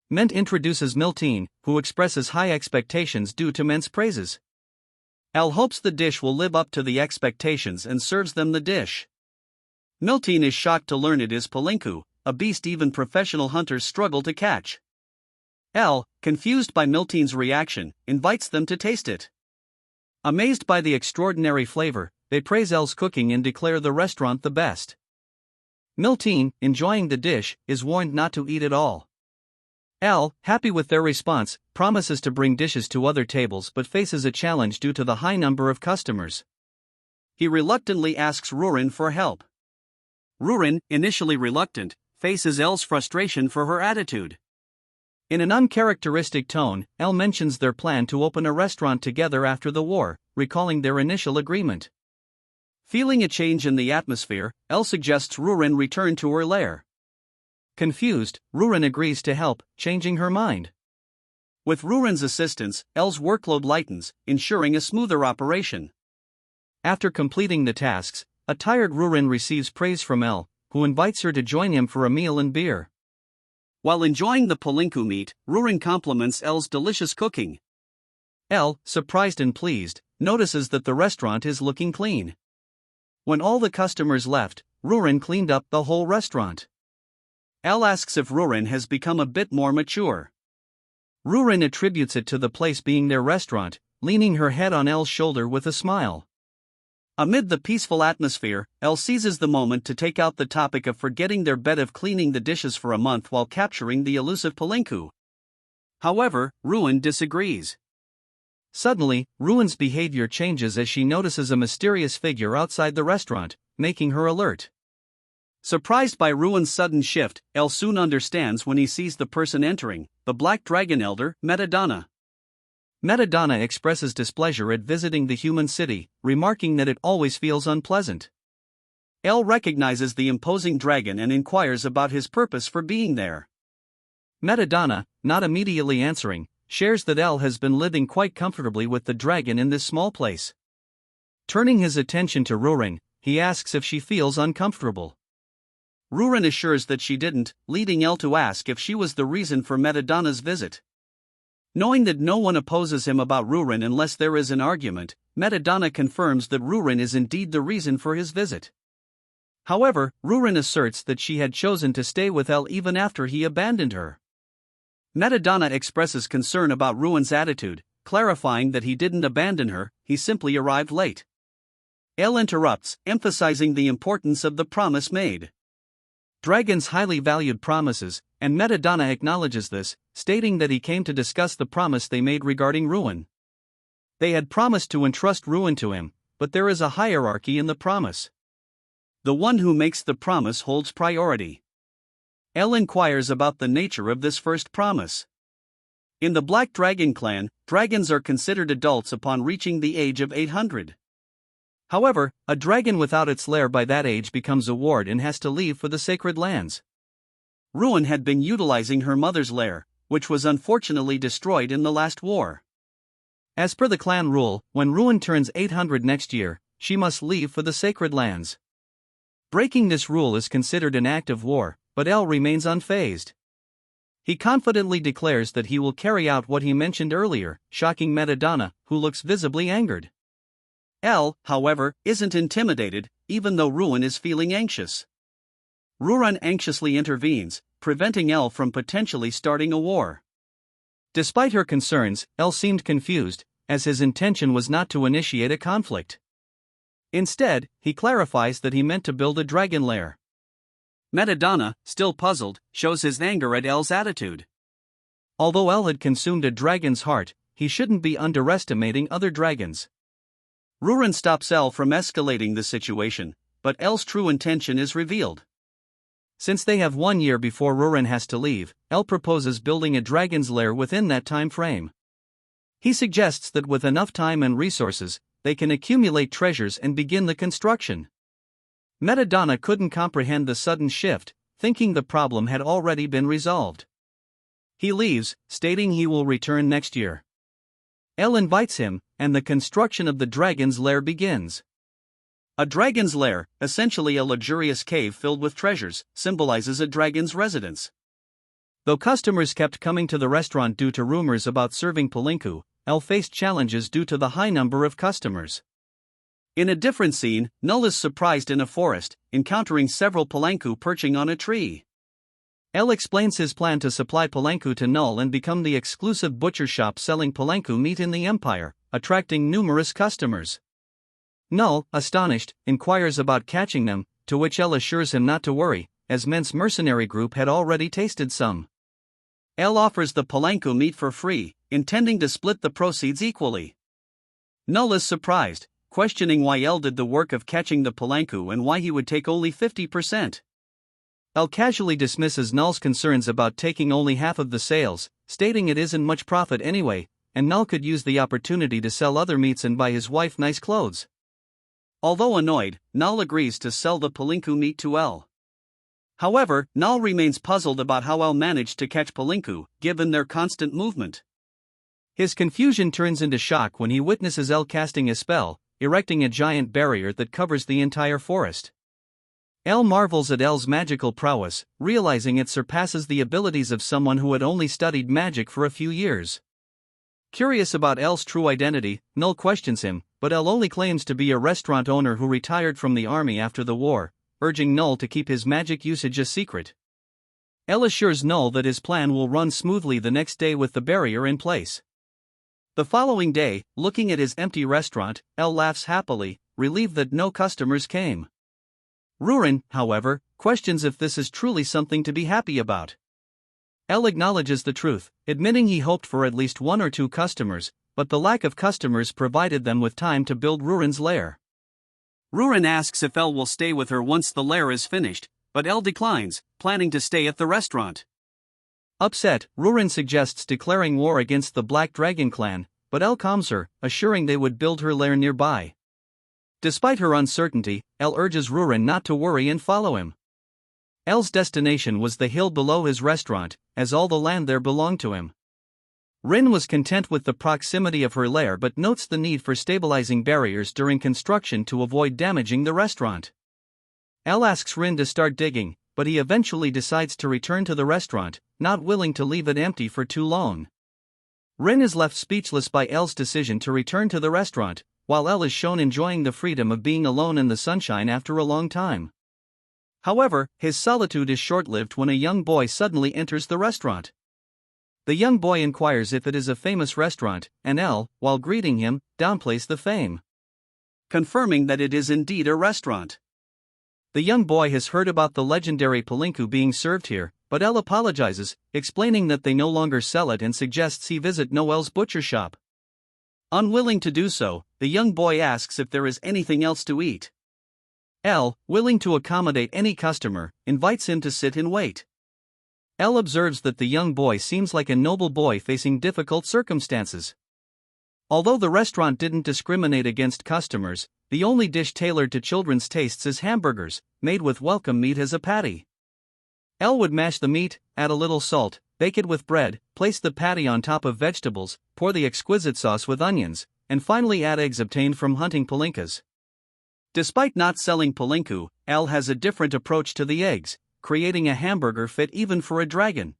Ment introduces Miltine, who expresses high expectations due to Ment's praises. L hopes the dish will live up to the expectations and serves them the dish. Miltine is shocked to learn it is Palanku, a beast even professional hunters struggle to catch. L, confused by Miltine's reaction, invites them to taste it. Amazed by the extraordinary flavor, they praise L's cooking and declare the restaurant the best. Miltine, enjoying the dish, is warned not to eat it all. L, happy with their response, promises to bring dishes to other tables but faces a challenge due to the high number of customers. He reluctantly asks Rurin for help. Rurin, initially reluctant, faces L's frustration for her attitude. In an uncharacteristic tone, L mentions their plan to open a restaurant together after the war, recalling their initial agreement. Feeling a change in the atmosphere, L suggests Rurin return to her lair. Confused, Rurin agrees to help, changing her mind. With Rurin's assistance, L's workload lightens, ensuring a smoother operation. After completing the tasks, a tired Rurin receives praise from L, who invites her to join him for a meal and beer. While enjoying the palinku meat, Rurin compliments El's delicious cooking. El, surprised and pleased, notices that the restaurant is looking clean. When all the customers left, Rurin cleaned up the whole restaurant. El asks if Rurin has become a bit more mature. Rurin attributes it to the place being their restaurant, leaning her head on El's shoulder with a smile. Amid the peaceful atmosphere, El seizes the moment to take out the topic of forgetting their bet of cleaning the dishes for a month while capturing the elusive palinku. However, Ruin disagrees. Suddenly, Ruin's behavior changes as she notices a mysterious figure outside the restaurant, making her alert. Surprised by Ruin's sudden shift, El soon understands when he sees the person entering, the Black Dragon Elder, Metadonna. Metadonna expresses displeasure at visiting the human city, remarking that it always feels unpleasant. El recognizes the imposing dragon and inquires about his purpose for being there. Metadonna, not immediately answering, shares that El has been living quite comfortably with the dragon in this small place. Turning his attention to Rurin, he asks if she feels uncomfortable. Rurin assures that she didn't, leading El to ask if she was the reason for Metadonna's visit. Knowing that no one opposes him about Rurin unless there is an argument, Metadonna confirms that Rurin is indeed the reason for his visit. However, Rurin asserts that she had chosen to stay with El even after he abandoned her. Metadonna expresses concern about Ruin's attitude, clarifying that he didn't abandon her, he simply arrived late. El interrupts, emphasizing the importance of the promise made. Dragons highly valued promises, and Metadonna acknowledges this, stating that he came to discuss the promise they made regarding Ruin. They had promised to entrust Ruin to him, but there is a hierarchy in the promise. The one who makes the promise holds priority. El inquires about the nature of this first promise. In the Black Dragon clan, dragons are considered adults upon reaching the age of 800. However, a dragon without its lair by that age becomes a ward and has to leave for the sacred lands. Ruin had been utilizing her mother's lair, which was unfortunately destroyed in the last war. As per the clan rule, when Ruin turns 800 next year, she must leave for the sacred lands. Breaking this rule is considered an act of war, but El remains unfazed. He confidently declares that he will carry out what he mentioned earlier, shocking Metadonna, who looks visibly angered. El, however, isn't intimidated, even though Ruin is feeling anxious. Rurin anxiously intervenes, preventing El from potentially starting a war. Despite her concerns, El seemed confused, as his intention was not to initiate a conflict. Instead, he clarifies that he meant to build a dragon lair. Metadonna, still puzzled, shows his anger at El's attitude. Although El had consumed a dragon's heart, he shouldn't be underestimating other dragons. Rurin stops El from escalating the situation, but El's true intention is revealed. Since they have 1 year before Rurin has to leave, El proposes building a dragon's lair within that time frame. He suggests that with enough time and resources, they can accumulate treasures and begin the construction. Metadonna couldn't comprehend the sudden shift, thinking the problem had already been resolved. He leaves, stating he will return next year. El invites him, and the construction of the dragon's lair begins. A dragon's lair, essentially a luxurious cave filled with treasures, symbolizes a dragon's residence. Though customers kept coming to the restaurant due to rumors about serving palinku, El faced challenges due to the high number of customers. In a different scene, Null is surprised in a forest, encountering several palanku perching on a tree. El explains his plan to supply palanku to Null and become the exclusive butcher shop selling palanku meat in the empire, attracting numerous customers. Null, astonished, inquires about catching them, to which El assures him not to worry, as Ment's mercenary group had already tasted some. El offers the palanku meat for free, intending to split the proceeds equally. Null is surprised, questioning why El did the work of catching the palanku and why he would take only 50%. El casually dismisses Null's concerns about taking only half of the sales, stating it isn't much profit anyway, and Null could use the opportunity to sell other meats and buy his wife nice clothes. Although annoyed, Null agrees to sell the palinku meat to El. However, Null remains puzzled about how El managed to catch palinku, given their constant movement. His confusion turns into shock when he witnesses El casting a spell, erecting a giant barrier that covers the entire forest. Elle marvels at Elle's magical prowess, realizing it surpasses the abilities of someone who had only studied magic for a few years. Curious about Elle's true identity, Null questions him, but Elle only claims to be a restaurant owner who retired from the army after the war, urging Null to keep his magic usage a secret. Elle assures Null that his plan will run smoothly the next day with the barrier in place. The following day, looking at his empty restaurant, Elle laughs happily, relieved that no customers came. Ruren, however, questions if this is truly something to be happy about. Elle acknowledges the truth, admitting he hoped for at least 1 or 2 customers, but the lack of customers provided them with time to build Ruren's lair. Ruren asks if Elle will stay with her once the lair is finished, but Elle declines, planning to stay at the restaurant. Upset, Ruren suggests declaring war against the Black Dragon clan, but Elle calms her, assuring they would build her lair nearby. Despite her uncertainty, Elle urges Ruren not to worry and follow him. Elle's destination was the hill below his restaurant, as all the land there belonged to him. Rin was content with the proximity of her lair but notes the need for stabilizing barriers during construction to avoid damaging the restaurant. Elle asks Rin to start digging, but he eventually decides to return to the restaurant, not willing to leave it empty for too long. Rin is left speechless by Elle's decision to return to the restaurant, while Elle is shown enjoying the freedom of being alone in the sunshine after a long time. However, his solitude is short-lived when a young boy suddenly enters the restaurant. The young boy inquires if it is a famous restaurant, and Elle, while greeting him, downplays the fame, confirming that it is indeed a restaurant. The young boy has heard about the legendary palinku being served here, but Elle apologizes, explaining that they no longer sell it and suggests he visit Noel's butcher shop. Unwilling to do so, the young boy asks if there is anything else to eat. Elle, willing to accommodate any customer, invites him to sit and wait. Elle observes that the young boy seems like a noble boy facing difficult circumstances. Although the restaurant didn't discriminate against customers, the only dish tailored to children's tastes is hamburgers, made with welcome meat as a patty. Elle would mash the meat, add a little salt, bake it with bread, place the patty on top of vegetables, pour the exquisite sauce with onions, and finally add eggs obtained from hunting palinkas. Despite not selling palinku, Elle has a different approach to the eggs, creating a hamburger fit even for a dragon.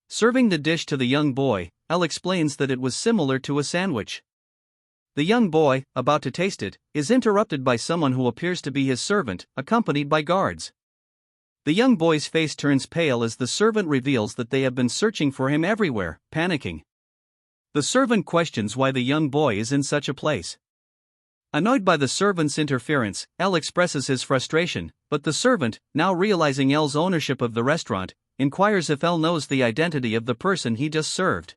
Serving the dish to the young boy, Elle explains that it was similar to a sandwich. The young boy, about to taste it, is interrupted by someone who appears to be his servant, accompanied by guards. The young boy's face turns pale as the servant reveals that they have been searching for him everywhere, panicking. The servant questions why the young boy is in such a place. Annoyed by the servant's interference, Elle expresses his frustration, but the servant, now realizing Elle's ownership of the restaurant, inquires if Elle knows the identity of the person he just served.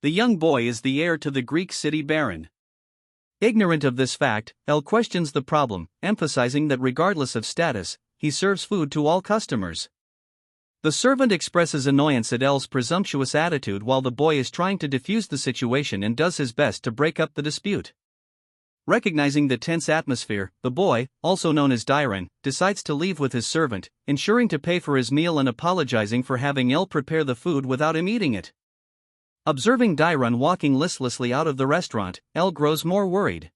The young boy is the heir to the Greek city baron. Ignorant of this fact, Elle questions the problem, emphasizing that regardless of status, he serves food to all customers. The servant expresses annoyance at Elle's presumptuous attitude while the boy is trying to defuse the situation and does his best to break up the dispute. Recognizing the tense atmosphere, the boy, also known as Dairon, decides to leave with his servant, ensuring to pay for his meal and apologizing for having Elle prepare the food without him eating it. Observing Dairon walking listlessly out of the restaurant, Elle grows more worried.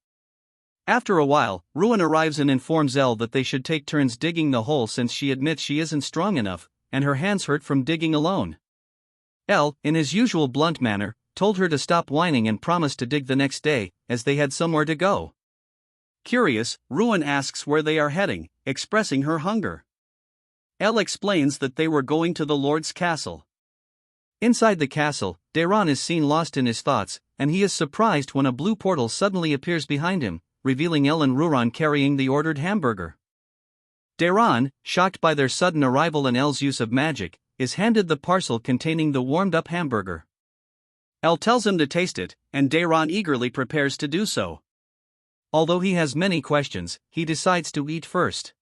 After a while, Ruin arrives and informs Elle that they should take turns digging the hole since she admits she isn't strong enough, and her hands hurt from digging alone. Elle, in his usual blunt manner, told her to stop whining and promised to dig the next day, as they had somewhere to go. Curious, Ruin asks where they are heading, expressing her hunger. Elle explains that they were going to the Lord's castle. Inside the castle, Dairon is seen lost in his thoughts, and he is surprised when a blue portal suddenly appears behind him, revealing Elle and Ruron carrying the ordered hamburger. Dairon, shocked by their sudden arrival and Elle's use of magic, is handed the parcel containing the warmed-up hamburger. Elle tells him to taste it, and Dairon eagerly prepares to do so. Although he has many questions, he decides to eat first.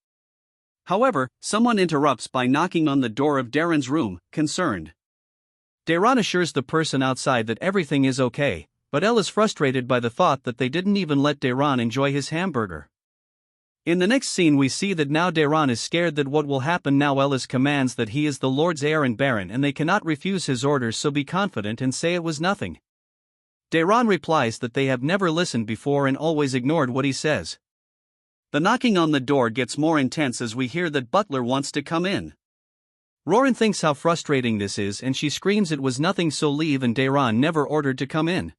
However, someone interrupts by knocking on the door of Dairon's room, concerned. Dairon assures the person outside that everything is okay, but Elle is frustrated by the thought that they didn't even let Dairon enjoy his hamburger. In the next scene we see that now Dairon is scared that what will happen now. Elle commands that he is the Lord's heir and baron and they cannot refuse his orders, so be confident and say it was nothing. Dairon replies that they have never listened before and always ignored what he says. The knocking on the door gets more intense as we hear that Butler wants to come in. Roran thinks how frustrating this is and she screams it was nothing, so leave, and Dayron never ordered to come in.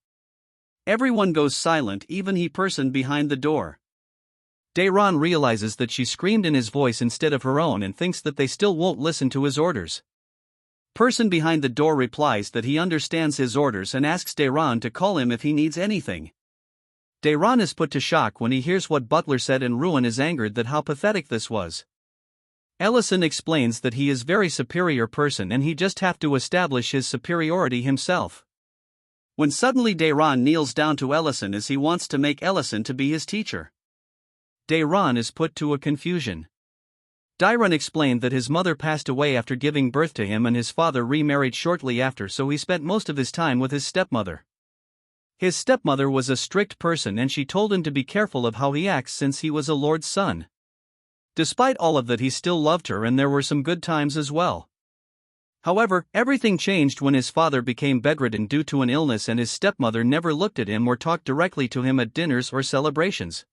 Everyone goes silent, even he person behind the door. Dayron realizes that she screamed in his voice instead of her own and thinks that they still won't listen to his orders. Person behind the door replies that he understands his orders and asks Dayron to call him if he needs anything. Dayron is put to shock when he hears what Butler said, and Ruin is angered that how pathetic this was. Ellison explains that he is very superior person and he just have to establish his superiority himself. When suddenly Dayron kneels down to Ellison as he wants to make Ellison to be his teacher. Dayron is put to a confusion. Dayron explained that his mother passed away after giving birth to him and his father remarried shortly after, so he spent most of his time with his stepmother. His stepmother was a strict person and she told him to be careful of how he acts since he was a lord's son. Despite all of that, he still loved her and there were some good times as well. However, everything changed when his father became bedridden due to an illness and his stepmother never looked at him or talked directly to him at dinners or celebrations.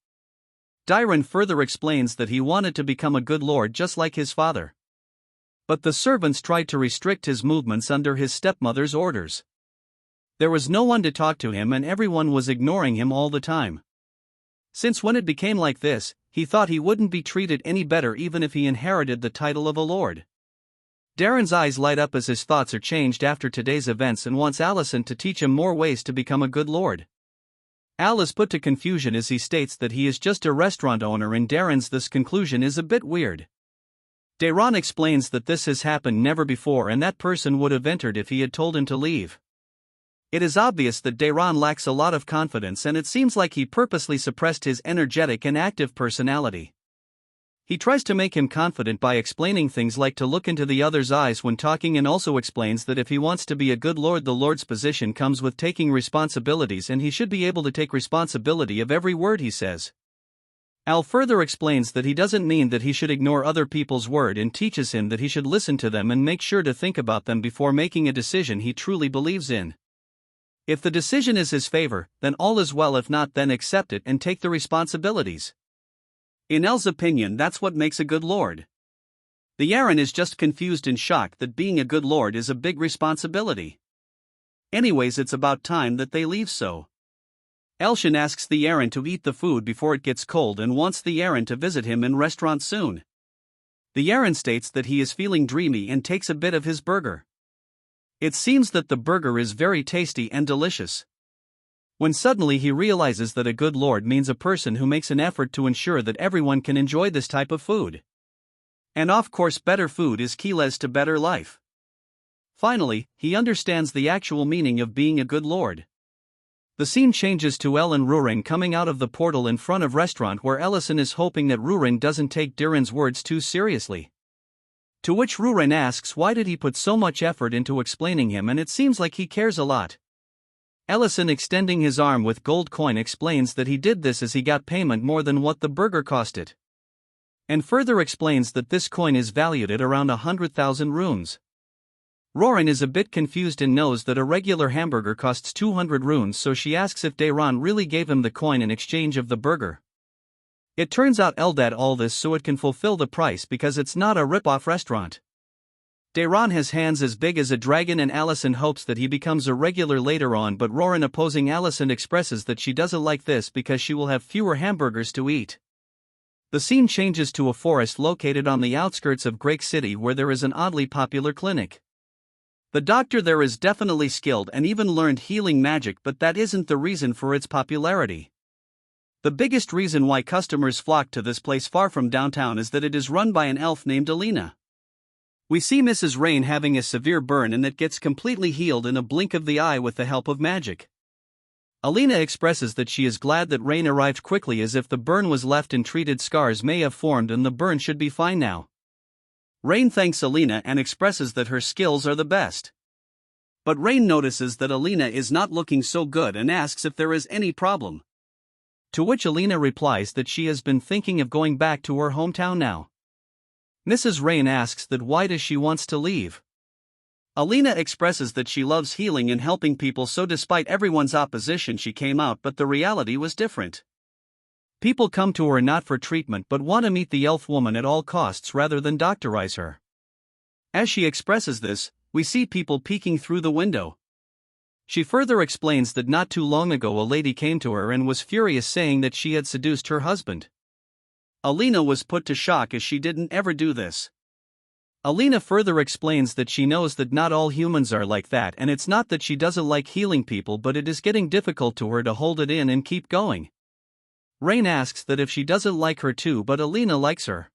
Dayron further explains that he wanted to become a good lord just like his father. But the servants tried to restrict his movements under his stepmother's orders. There was no one to talk to him and everyone was ignoring him all the time. Since when it became like this, he thought he wouldn't be treated any better even if he inherited the title of a lord. Darren's eyes light up as his thoughts are changed after today's events and wants Allison to teach him more ways to become a good lord. Al is put to confusion as he states that he is just a restaurant owner, and Darren's this conclusion is a bit weird. Dayron explains that this has happened never before and that person would have entered if he had told him to leave. It is obvious that Dayron lacks a lot of confidence and it seems like he purposely suppressed his energetic and active personality. He tries to make him confident by explaining things like to look into the other's eyes when talking, and also explains that if he wants to be a good lord, the lord's position comes with taking responsibilities and he should be able to take responsibility of every word he says. Al further explains that he doesn't mean that he should ignore other people's word and teaches him that he should listen to them and make sure to think about them before making a decision he truly believes in. If the decision is his favor, then all is well, if not, then accept it and take the responsibilities. In El's opinion, that's what makes a good lord. The yearn is just confused and shocked that being a good lord is a big responsibility. Anyways, it's about time that they leave, so Elshin asks the yearn to eat the food before it gets cold and wants the yearn to visit him in restaurant soon. The yearn states that he is feeling dreamy and takes a bit of his burger. It seems that the burger is very tasty and delicious. When suddenly he realizes that a good lord means a person who makes an effort to ensure that everyone can enjoy this type of food. And of course, better food is clueless to better life. Finally, he understands the actual meaning of being a good lord. The scene changes to El and Rurin coming out of the portal in front of restaurant, where Ellison is hoping that Rurin doesn't take Darren's words too seriously. To which Rurin asks why did he put so much effort into explaining him, and it seems like he cares a lot. Ellison, extending his arm with gold coin, explains that he did this as he got payment more than what the burger costed. And further explains that this coin is valued at around 100,000 runes. Rorin is a bit confused and knows that a regular hamburger costs 200 runes, so she asks if Dayron really gave him the coin in exchange of the burger. It turns out El did all this so it can fulfill the price because it's not a rip-off restaurant. Dayron has hands as big as a dragon and Allison hopes that he becomes a regular later on, but Rorin, opposing Allison, expresses that she doesn't like this because she will have fewer hamburgers to eat. The scene changes to a forest located on the outskirts of Great City where there is an oddly popular clinic. The doctor there is definitely skilled and even learned healing magic, but that isn't the reason for its popularity. The biggest reason why customers flock to this place far from downtown is that it is run by an elf named Alina. We see Mrs. Rain having a severe burn and that gets completely healed in a blink of the eye with the help of magic. Alina expresses that she is glad that Rain arrived quickly, as if the burn was left and treated, scars may have formed and the burn should be fine now. Rain thanks Alina and expresses that her skills are the best. But Rain notices that Alina is not looking so good and asks if there is any problem. To which Alina replies that she has been thinking of going back to her hometown now. Mrs. Rain asks that why does she wants to leave. Alina expresses that she loves healing and helping people, so despite everyone's opposition she came out, but the reality was different. People come to her not for treatment but want to meet the elf woman at all costs rather than doctorize her. As she expresses this, we see people peeking through the window. She further explains that not too long ago a lady came to her and was furious, saying that she had seduced her husband. Alina was put to shock as she didn't ever do this. Alina further explains that she knows that not all humans are like that, and it's not that she doesn't like healing people, but it is getting difficult to her to hold it in and keep going. Rain asks that if she doesn't like her too, but Alina likes her.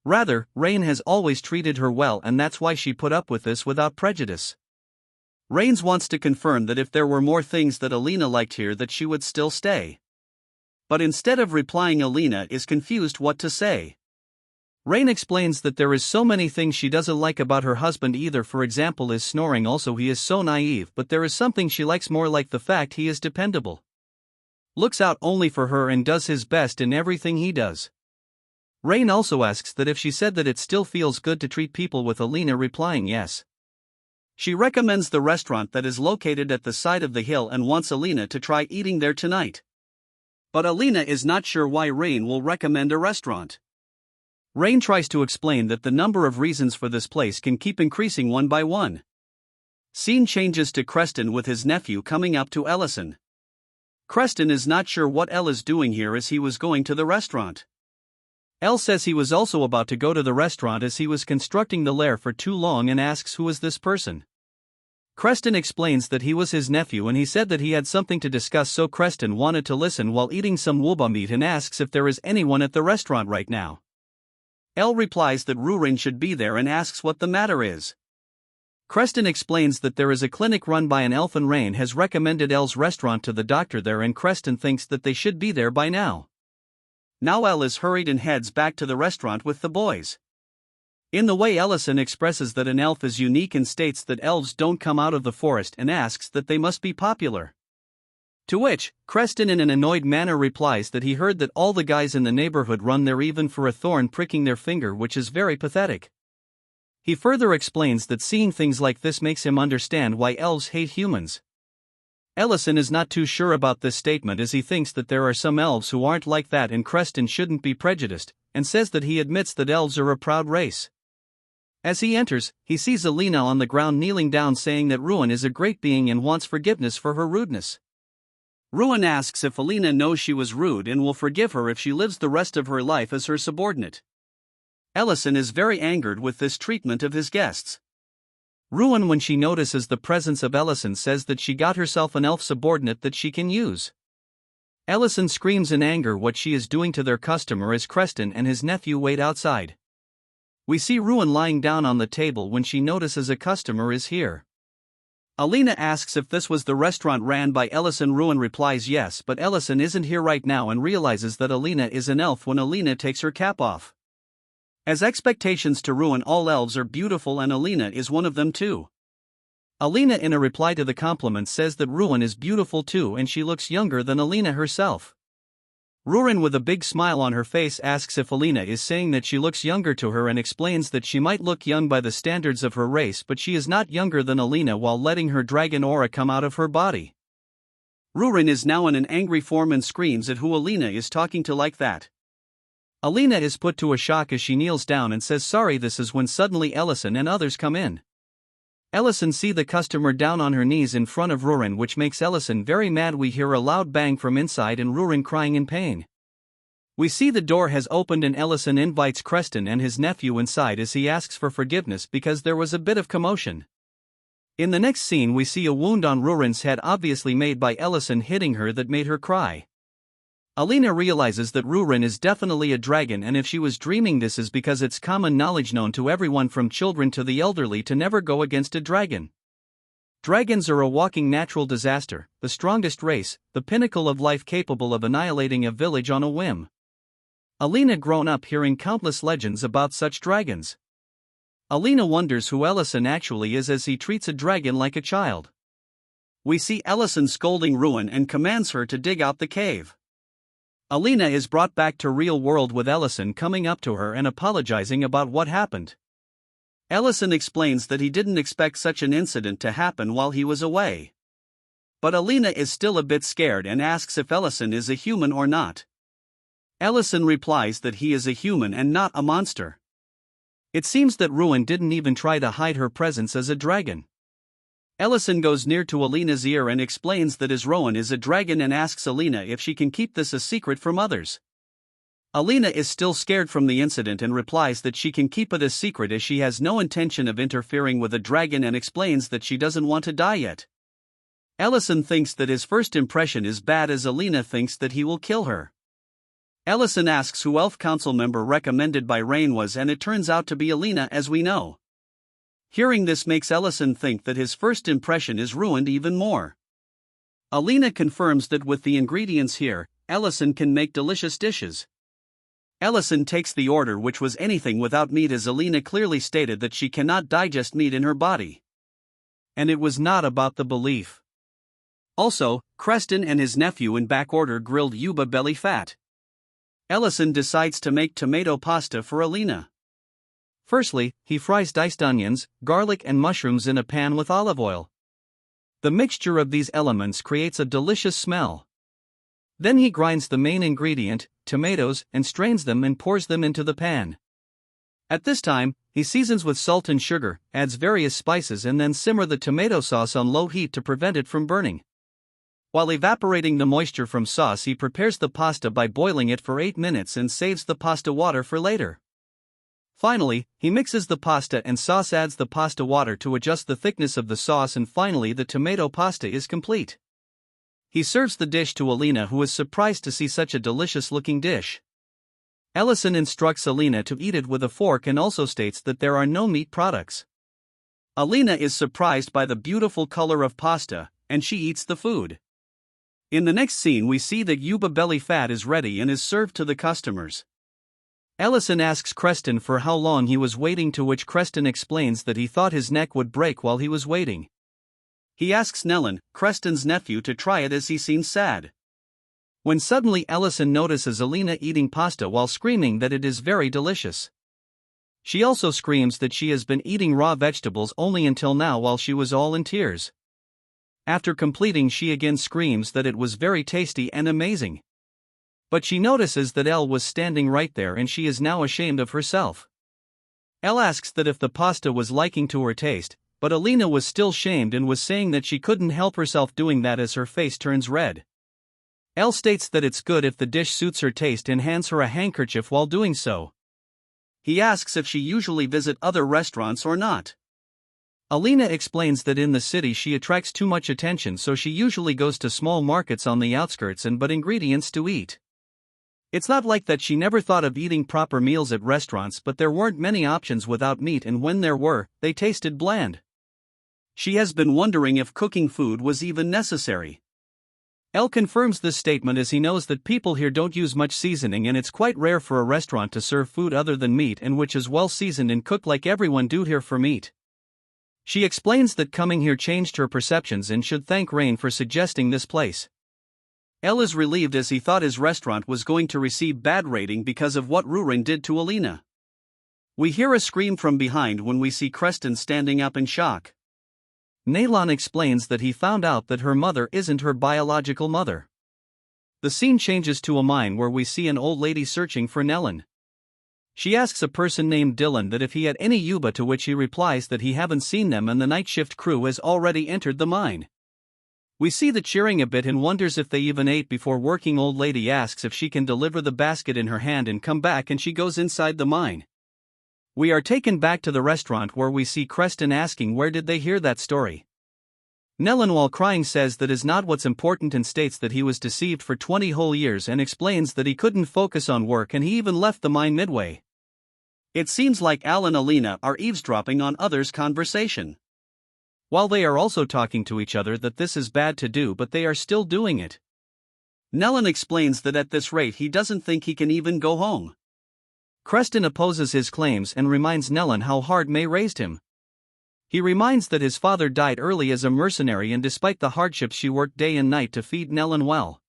Rather, Rain has always treated her well, and that's why she put up with this without prejudice. Rains wants to confirm that if there were more things that Alina liked here, that she would still stay. But instead of replying, Alina is confused what to say. Rain explains that there is so many things she doesn't like about her husband either, for example his snoring, also he is so naive, but there is something she likes more, like the fact he is dependable. Looks out only for her and does his best in everything he does. Rain also asks that if she said that it still feels good to treat people, with Alina replying yes. She recommends the restaurant that is located at the side of the hill and wants Alina to try eating there tonight. But Alina is not sure why Rain will recommend a restaurant. Rain tries to explain that the number of reasons for this place can keep increasing one by one. Scene changes to Creston with his nephew coming up to Ellison. Creston is not sure what Elle is doing here, as he was going to the restaurant. Elle says he was also about to go to the restaurant as he was constructing the lair for too long, and asks who is this person. Creston explains that he was his nephew and he said that he had something to discuss, so Creston wanted to listen while eating some wooba meat and asks if there is anyone at the restaurant right now. Elle replies that Rurin should be there and asks what the matter is. Creston explains that there is a clinic run by an elf and Rain has recommended Elle's restaurant to the doctor there, and Creston thinks that they should be there by now. Now Elle is hurried and heads back to the restaurant with the boys. In the way, Ellison expresses that an elf is unique and states that elves don't come out of the forest and asks that they must be popular. To which, Creston in an annoyed manner replies that he heard that all the guys in the neighborhood run there even for a thorn pricking their finger, which is very pathetic. He further explains that seeing things like this makes him understand why elves hate humans. Ellison is not too sure about this statement, as he thinks that there are some elves who aren't like that and Creston shouldn't be prejudiced, and says that he admits that elves are a proud race. As he enters, he sees Alina on the ground kneeling down, saying that Ruin is a great being and wants forgiveness for her rudeness. Ruin asks if Alina knows she was rude and will forgive her if she lives the rest of her life as her subordinate. Ellison is very angered with this treatment of his guests. Ruin, when she notices the presence of Ellison, says that she got herself an elf subordinate that she can use. Ellison screams in anger what she is doing to their customer as Creston and his nephew wait outside. We see Ruin lying down on the table when she notices a customer is here. Alina asks if this was the restaurant ran by Ellison. Ruin replies yes, but Ellison isn't here right now and realizes that Alina is an elf when Alina takes her cap off. As expectations to Ruin, all elves are beautiful and Alina is one of them too. Alina, in a reply to the compliment, says that Ruin is beautiful too and she looks younger than Alina herself. Ruin, with a big smile on her face, asks if Alina is saying that she looks younger to her and explains that she might look young by the standards of her race, but she is not younger than Alina, while letting her dragon aura come out of her body. Ruin is now in an angry form and screams at who Alina is talking to like that. Alina is put to a shock as she kneels down and says sorry. This is when suddenly Ellison and others come in. Ellison see the customer down on her knees in front of Rurin, which makes Ellison very mad. We hear a loud bang from inside and Rurin crying in pain. We see the door has opened and Ellison invites Creston and his nephew inside as he asks for forgiveness because there was a bit of commotion. In the next scene we see a wound on Rurin's head, obviously made by Ellison hitting her, that made her cry. Alina realizes that Rurin is definitely a dragon, and if she was dreaming, this is because it's common knowledge known to everyone from children to the elderly to never go against a dragon. Dragons are a walking natural disaster, the strongest race, the pinnacle of life, capable of annihilating a village on a whim. Alina grown up hearing countless legends about such dragons. Alina wonders who Ellison actually is as he treats a dragon like a child. We see Ellison scolding Ruin and commands her to dig out the cave. Alina is brought back to real world with Ellison coming up to her and apologizing about what happened. Ellison explains that he didn't expect such an incident to happen while he was away. But Alina is still a bit scared and asks if Ellison is a human or not. Ellison replies that he is a human and not a monster. It seems that Ruin didn't even try to hide her presence as a dragon. Ellison goes near to Alina's ear and explains that his Rowan is a dragon and asks Alina if she can keep this a secret from others. Alina is still scared from the incident and replies that she can keep it a secret as she has no intention of interfering with a dragon and explains that she doesn't want to die yet. Ellison thinks that his first impression is bad as Alina thinks that he will kill her. Ellison asks who Elf Council member recommended by Rain was, and it turns out to be Alina, as we know. Hearing this makes Ellison think that his first impression is ruined even more. Alina confirms that with the ingredients here, Ellison can make delicious dishes. Ellison takes the order, which was anything without meat, as Alina clearly stated that she cannot digest meat in her body. And it was not about the belief. Also, Creston and his nephew in back order grilled yuba belly fat. Ellison decides to make tomato pasta for Alina. Firstly, he fries diced onions, garlic and mushrooms in a pan with olive oil. The mixture of these elements creates a delicious smell. Then he grinds the main ingredient, tomatoes, and strains them and pours them into the pan. At this time, he seasons with salt and sugar, adds various spices, and then simmer the tomato sauce on low heat to prevent it from burning. While evaporating the moisture from sauce, he prepares the pasta by boiling it for 8 minutes and saves the pasta water for later. Finally, he mixes the pasta and sauce, adds the pasta water to adjust the thickness of the sauce, and finally the tomato pasta is complete. He serves the dish to Alina, who is surprised to see such a delicious-looking dish. Ellison instructs Alina to eat it with a fork and also states that there are no meat products. Alina is surprised by the beautiful color of pasta, and she eats the food. In the next scene we see that yuba belly fat is ready and is served to the customers. Ellison asks Creston for how long he was waiting, to which Creston explains that he thought his neck would break while he was waiting. He asks Nellon, Creston's nephew, to try it as he seems sad. When suddenly Ellison notices Alina eating pasta while screaming that it is very delicious. She also screams that she has been eating raw vegetables only until now while she was all in tears. After completing, she again screams that it was very tasty and amazing. But she notices that Elle was standing right there and she is now ashamed of herself. Elle asks that if the pasta was liking to her taste, but Alina was still shamed and was saying that she couldn't help herself doing that as her face turns red. Elle states that it's good if the dish suits her taste and hands her a handkerchief while doing so. He asks if she usually visit other restaurants or not. Alina explains that in the city she attracts too much attention, so she usually goes to small markets on the outskirts and but ingredients to eat. It's not like that she never thought of eating proper meals at restaurants, but there weren't many options without meat, and when there were, they tasted bland. She has been wondering if cooking food was even necessary. Elle confirms this statement as he knows that people here don't use much seasoning, and it's quite rare for a restaurant to serve food other than meat and which is well seasoned and cooked like everyone do here for meat. She explains that coming here changed her perceptions and should thank Rain for suggesting this place. Elle is relieved as he thought his restaurant was going to receive bad rating because of what Rurin did to Alina. We hear a scream from behind when we see Creston standing up in shock. Nellon explains that he found out that her mother isn't her biological mother. The scene changes to a mine where we see an old lady searching for Nellon. She asks a person named Dylan that if he had any yuba, to which he replies that he haven't seen them and the night shift crew has already entered the mine. We see the cheering a bit and wonders if they even ate before working old lady asks if she can deliver the basket in her hand and come back, and she goes inside the mine. We are taken back to the restaurant where we see Creston asking where did they hear that story. Nellon, while crying, says that is not what's important and states that he was deceived for 20 whole years and explains that he couldn't focus on work and he even left the mine midway. It seems like Al and Alina are eavesdropping on others' conversation. While they are also talking to each other that this is bad to do, but they are still doing it. Nellon explains that at this rate he doesn't think he can even go home. Creston opposes his claims and reminds Nellon how hard May raised him. He reminds that his father died early as a mercenary, and despite the hardships she worked day and night to feed Nellon well.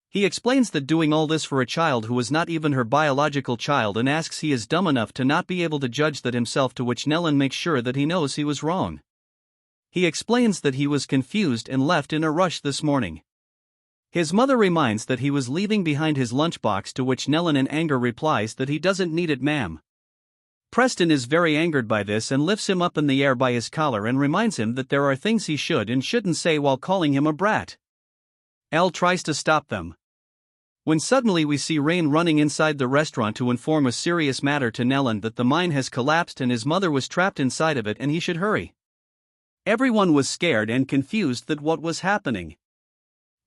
He explains that doing all this for a child who was not even her biological child, and asks he is dumb enough to not be able to judge that himself, to which Nellon makes sure that he knows he was wrong. He explains that he was confused and left in a rush this morning. His mother reminds that he was leaving behind his lunchbox, to which Nellen in anger replies that he doesn't need it, ma'am. Preston is very angered by this and lifts him up in the air by his collar and reminds him that there are things he should and shouldn't say while calling him a brat. Elle tries to stop them, when suddenly we see Rain running inside the restaurant to inform a serious matter to Nellen that the mine has collapsed and his mother was trapped inside of it and he should hurry. Everyone was scared and confused that what was happening.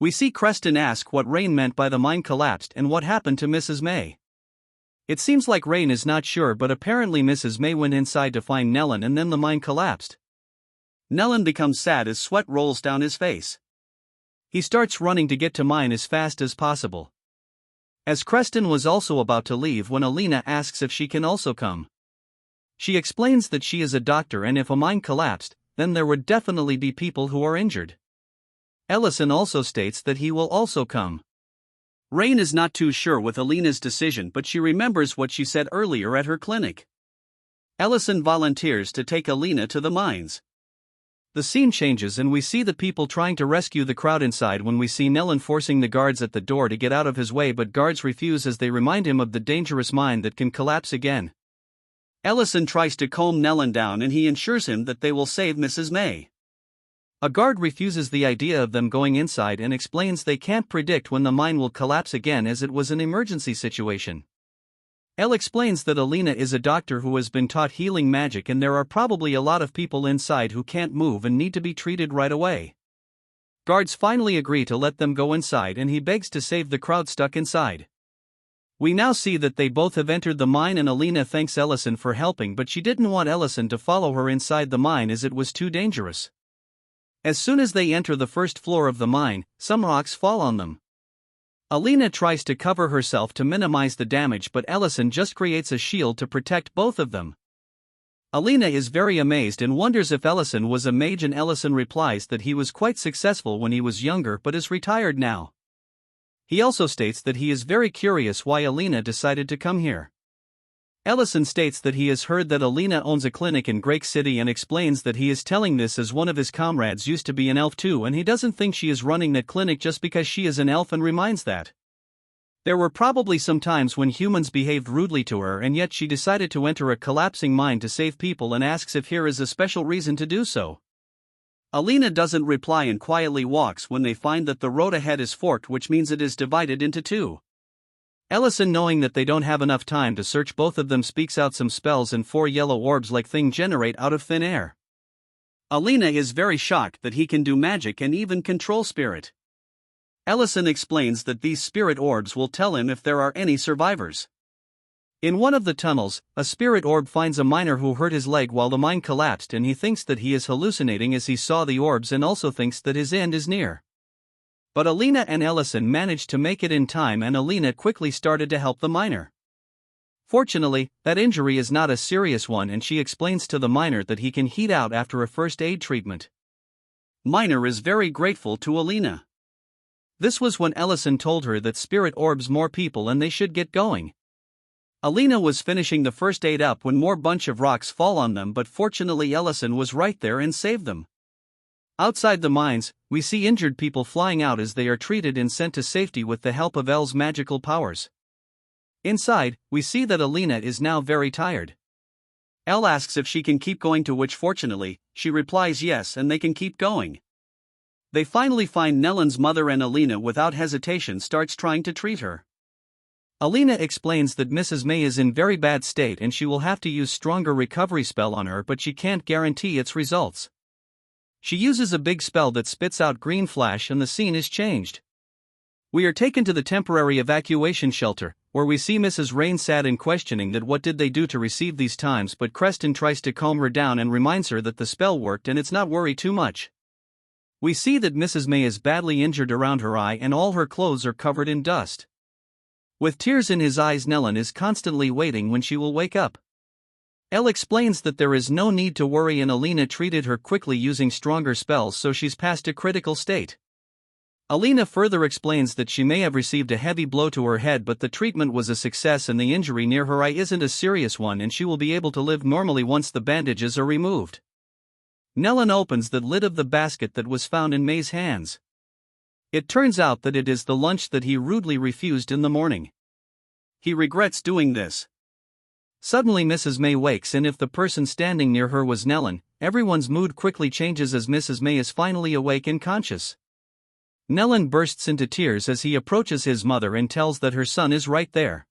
We see Creston ask what Rain meant by the mine collapsed and what happened to Mrs. May. It seems like Rain is not sure, but apparently Mrs. May went inside to find Nellen and then the mine collapsed. Nellen becomes sad as sweat rolls down his face. He starts running to get to mine as fast as possible. As Creston was also about to leave when Alina asks if she can also come. She explains that she is a doctor and if a mine collapsed, then there would definitely be people who are injured. Ellison also states that he will also come. Rain is not too sure with Alina's decision, but she remembers what she said earlier at her clinic. Ellison volunteers to take Alina to the mines. The scene changes and we see the people trying to rescue the crowd inside when we see Nellen forcing the guards at the door to get out of his way, but guards refuse as they remind him of the dangerous mine that can collapse again. Ellison tries to calm Nellen down and he ensures him that they will save Mrs. May. A guard refuses the idea of them going inside and explains they can't predict when the mine will collapse again as it was an emergency situation. Elle explains that Alina is a doctor who has been taught healing magic and there are probably a lot of people inside who can't move and need to be treated right away. Guards finally agree to let them go inside and he begs to save the crowd stuck inside. We now see that they both have entered the mine and Alina thanks Ellison for helping, but she didn't want Ellison to follow her inside the mine as it was too dangerous. As soon as they enter the first floor of the mine, some rocks fall on them. Alina tries to cover herself to minimize the damage, but Ellison just creates a shield to protect both of them. Alina is very amazed and wonders if Ellison was a mage, and Ellison replies that he was quite successful when he was younger but is retired now. He also states that he is very curious why Alina decided to come here. Ellison states that he has heard that Alina owns a clinic in Drake City and explains that he is telling this as one of his comrades used to be an elf too and he doesn't think she is running that clinic just because she is an elf, and reminds that there were probably some times when humans behaved rudely to her and yet she decided to enter a collapsing mine to save people and asks if here is a special reason to do so. Alina doesn't reply and quietly walks when they find that the road ahead is forked, which means it is divided into two. Ellison, knowing that they don't have enough time to search both of them, speaks out some spells and 4 yellow orbs-like thing generate out of thin air. Alina is very shocked that he can do magic and even control spirit. Ellison explains that these spirit orbs will tell him if there are any survivors. In one of the tunnels, a spirit orb finds a miner who hurt his leg while the mine collapsed and he thinks that he is hallucinating as he saw the orbs and also thinks that his end is near. But Alina and Ellison managed to make it in time and Alina quickly started to help the miner. Fortunately, that injury is not a serious one and she explains to the miner that he can heat out after a first aid treatment. Miner is very grateful to Alina. This was when Ellison told her that spirit orbs more people and they should get going. Alina was finishing the first aid up when more bunch of rocks fall on them, but fortunately Ellison was right there and saved them. Outside the mines, we see injured people flying out as they are treated and sent to safety with the help of Elle's magical powers. Inside, we see that Alina is now very tired. Elle asks if she can keep going, to which fortunately, she replies yes and they can keep going. They finally find Nellen's mother and Alina without hesitation starts trying to treat her. Alina explains that Mrs. May is in very bad state and she will have to use stronger recovery spell on her, but she can't guarantee its results. She uses a big spell that spits out green flash and the scene is changed. We are taken to the temporary evacuation shelter, where we see Mrs. Rain sad and questioning that what did they do to receive these times, but Creston tries to calm her down and reminds her that the spell worked and it's not worry too much. We see that Mrs. May is badly injured around her eye and all her clothes are covered in dust. With tears in his eyes, Nellen is constantly waiting when she will wake up. Elle explains that there is no need to worry and Alina treated her quickly using stronger spells, so she's past a critical state. Alina further explains that she may have received a heavy blow to her head, but the treatment was a success and the injury near her eye isn't a serious one and she will be able to live normally once the bandages are removed. Nellen opens the lid of the basket that was found in May's hands. It turns out that it is the lunch that he rudely refused in the morning. He regrets doing this. Suddenly Mrs. May wakes, and if the person standing near her was Nellen, everyone's mood quickly changes as Mrs. May is finally awake and conscious. Nellen bursts into tears as he approaches his mother and tells that her son is right there.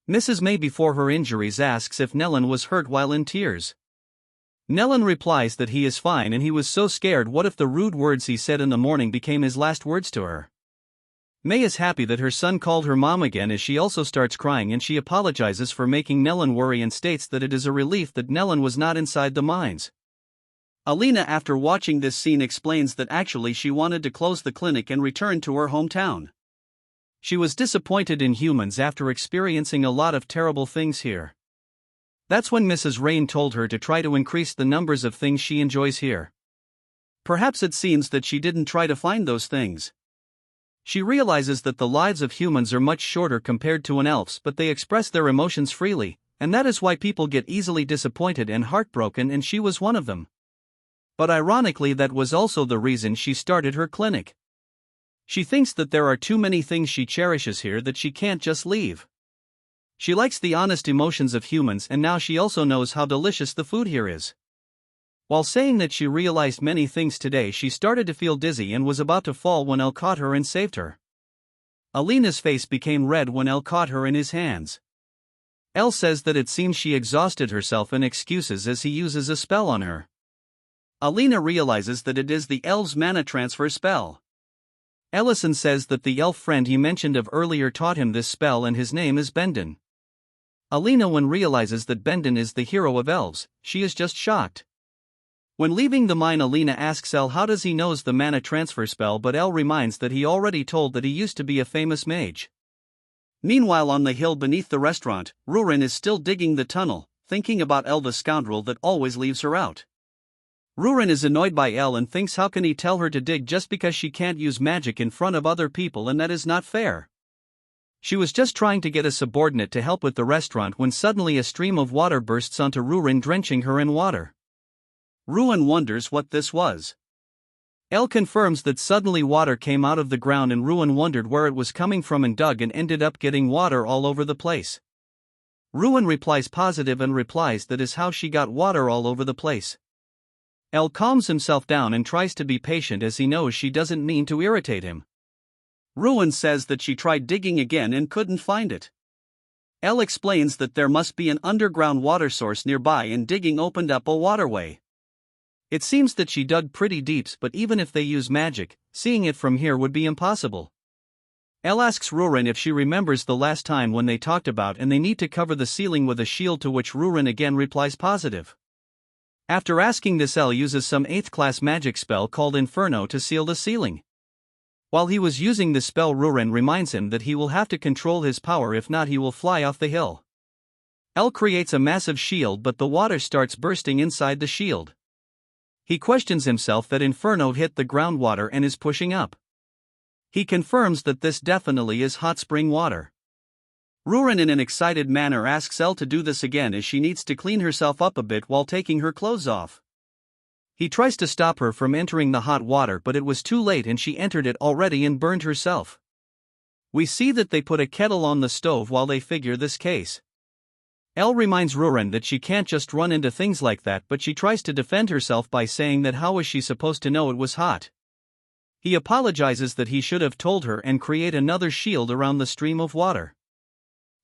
Mrs. May, before her injuries, asks if Nellen was hurt while in tears. Nellen replies that he is fine and he was so scared. What if the rude words he said in the morning became his last words to her? May is happy that her son called her mom again, as she also starts crying, and she apologizes for making Nellen worry and states that it is a relief that Nellen was not inside the mines. Alina, after watching this scene, explains that actually she wanted to close the clinic and return to her hometown. She was disappointed in humans after experiencing a lot of terrible things here. That's when Mrs. Rain told her to try to increase the numbers of things she enjoys here. Perhaps it seems that she didn't try to find those things. She realizes that the lives of humans are much shorter compared to an elf's, but they express their emotions freely, and that is why people get easily disappointed and heartbroken, and she was one of them. But ironically, that was also the reason she started her clinic. She thinks that there are too many things she cherishes here that she can't just leave. She likes the honest emotions of humans, and now she also knows how delicious the food here is. While saying that she realized many things today, she started to feel dizzy and was about to fall when El caught her and saved her. Alina's face became red when El caught her in his hands. El says that it seems she exhausted herself in excuses as he uses a spell on her. Alina realizes that it is the elf's mana transfer spell. Ellison says that the elf friend he mentioned of earlier taught him this spell, and his name is Bendon. Alina, when realizes that Bendon is the hero of elves, she is just shocked. When leaving the mine, Alina asks El how does he knows the mana transfer spell, but El reminds that he already told that he used to be a famous mage. Meanwhile, on the hill beneath the restaurant, Rurin is still digging the tunnel, thinking about El, the scoundrel that always leaves her out. Rurin is annoyed by El and thinks how can he tell her to dig just because she can't use magic in front of other people, and that is not fair. She was just trying to get a subordinate to help with the restaurant when suddenly a stream of water bursts onto Rurin, drenching her in water. Ruin wonders what this was. El confirms that suddenly water came out of the ground, and Ruin wondered where it was coming from and dug and ended up getting water all over the place. Ruin replies positive and replies that is how she got water all over the place. El calms himself down and tries to be patient as he knows she doesn't mean to irritate him. Ruin says that she tried digging again and couldn't find it. El explains that there must be an underground water source nearby and digging opened up a waterway. It seems that she dug pretty deep, but even if they use magic, seeing it from here would be impossible. El asks Rurin if she remembers the last time when they talked about and they need to cover the ceiling with a shield, to which Rurin again replies positive. After asking this, El uses some 8th class magic spell called Inferno to seal the ceiling. While he was using the spell, Rurin reminds him that he will have to control his power, if not he will fly off the hill. El creates a massive shield, but the water starts bursting inside the shield. He questions himself that Inferno hit the groundwater and is pushing up. He confirms that this definitely is hot spring water. Rurin in an excited manner asks El to do this again as she needs to clean herself up a bit while taking her clothes off. He tries to stop her from entering the hot water, but it was too late and she entered it already and burned herself. We see that they put a kettle on the stove while they figure this case. El reminds Rurin that she can't just run into things like that, but she tries to defend herself by saying that how was she supposed to know it was hot? He apologizes that he should have told her and create another shield around the stream of water.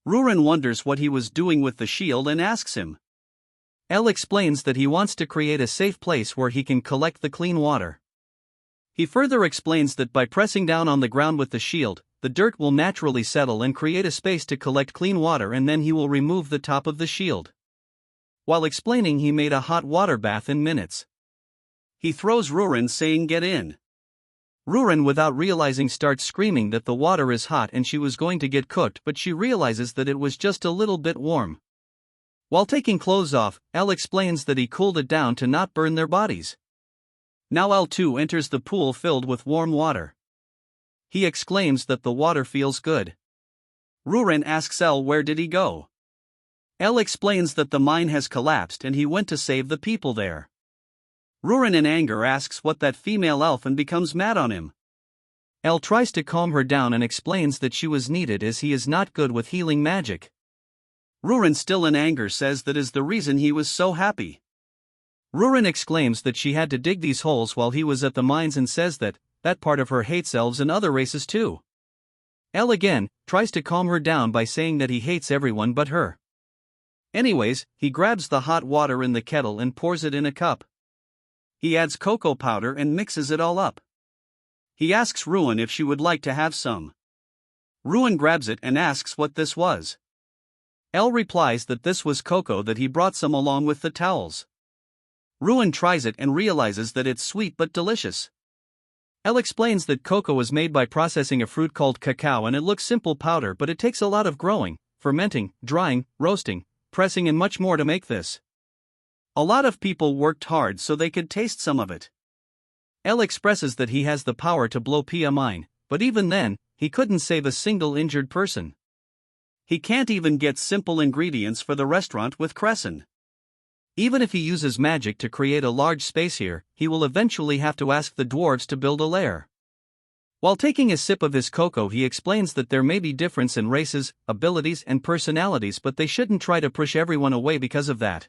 Rurin wonders what he was doing with the shield and asks him. El explains that he wants to create a safe place where he can collect the clean water. He further explains that by pressing down on the ground with the shield, the dirt will naturally settle and create a space to collect clean water, and then he will remove the top of the shield. While explaining, he made a hot water bath in minutes. He throws Rurin, saying get in. Rurin, without realizing, starts screaming that the water is hot and she was going to get cooked, but she realizes that it was just a little bit warm. While taking clothes off, El explains that he cooled it down to not burn their bodies. Now El too enters the pool filled with warm water. He exclaims that the water feels good. Rurin asks El where did he go. El explains that the mine has collapsed and he went to save the people there. Rurin in anger asks what that female elf and becomes mad on him. Elle tries to calm her down and explains that she was needed as he is not good with healing magic. Ruren, still in anger, says that is the reason he was so happy. Ruren exclaims that she had to dig these holes while he was at the mines and says that part of her hates elves and other races too. Elle again tries to calm her down by saying that he hates everyone but her. Anyways, he grabs the hot water in the kettle and pours it in a cup. He adds cocoa powder and mixes it all up. He asks Ruin if she would like to have some. Ruin grabs it and asks what this was. Elle replies that this was cocoa, that he brought some along with the towels. Ruin tries it and realizes that it's sweet but delicious. Elle explains that cocoa is made by processing a fruit called cacao, and it looks simple powder, but it takes a lot of growing, fermenting, drying, roasting, pressing and much more to make this. A lot of people worked hard so they could taste some of it. Elle expresses that he has the power to blow Pia mine, but even then, he couldn't save a single injured person. He can't even get simple ingredients for the restaurant with Crescent. Even if he uses magic to create a large space here, he will eventually have to ask the dwarves to build a lair. While taking a sip of his cocoa, he explains that there may be difference in races, abilities and personalities, but they shouldn't try to push everyone away because of that.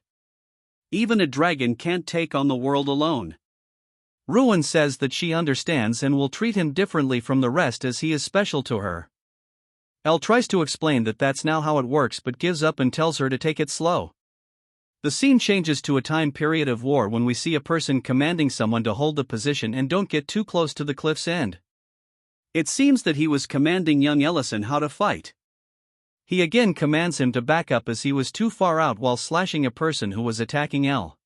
Even a dragon can't take on the world alone. Ruin says that she understands and will treat him differently from the rest as he is special to her. Elle tries to explain that that's now how it works, but gives up and tells her to take it slow. The scene changes to a time period of war when we see a person commanding someone to hold the position and don't get too close to the cliff's end. It seems that he was commanding young Ellison how to fight. He again commands him to back up as he was too far out while slashing a person who was attacking Elle.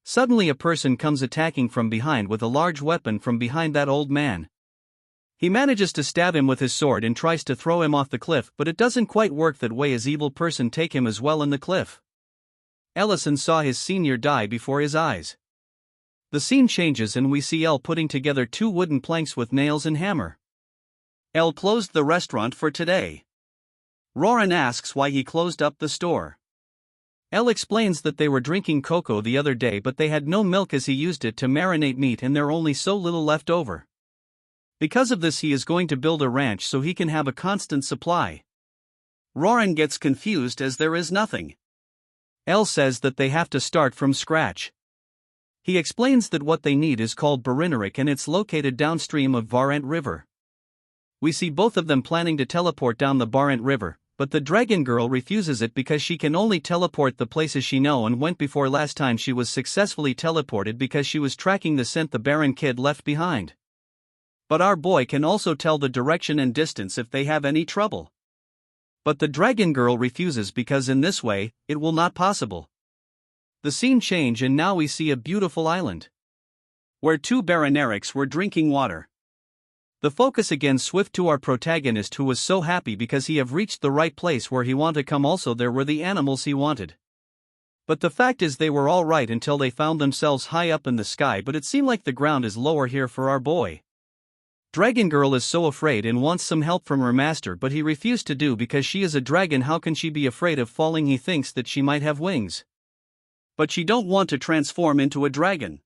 Suddenly a person comes attacking from behind with a large weapon from behind that old man. He manages to stab him with his sword and tries to throw him off the cliff, but it doesn't quite work that way as evil person take him as well in the cliff. Ellison saw his senior die before his eyes. The scene changes and we see Elle putting together two wooden planks with nails and hammer. Elle closed the restaurant for today. Roran asks why he closed up the store. Elle explains that they were drinking cocoa the other day, but they had no milk as he used it to marinate meat and there only so little left over. Because of this he is going to build a ranch so he can have a constant supply. Roran gets confused as there is nothing. Elle says that they have to start from scratch. He explains that what they need is called Barineric and it's located downstream of Varant River. We see both of them planning to teleport down the Barent River, but the dragon girl refuses it because she can only teleport the places she know and went before. Last time she was successfully teleported because she was tracking the scent the Baron kid left behind. But our boy can also tell the direction and distance if they have any trouble. But the dragon girl refuses because in this way, it will not possible. The scene change and now we see a beautiful island, where two Baronerics were drinking water. The focus again swift to our protagonist, who was so happy because he have reached the right place where he wanted to come. Also there were the animals he wanted. But the fact is they were all right until they found themselves high up in the sky, but it seemed like the ground is lower here for our boy. Dragon girl is so afraid and wants some help from her master, but he refused to do because she is a dragon. How can she be afraid of falling? He thinks that she might have wings. But she don't want to transform into a dragon.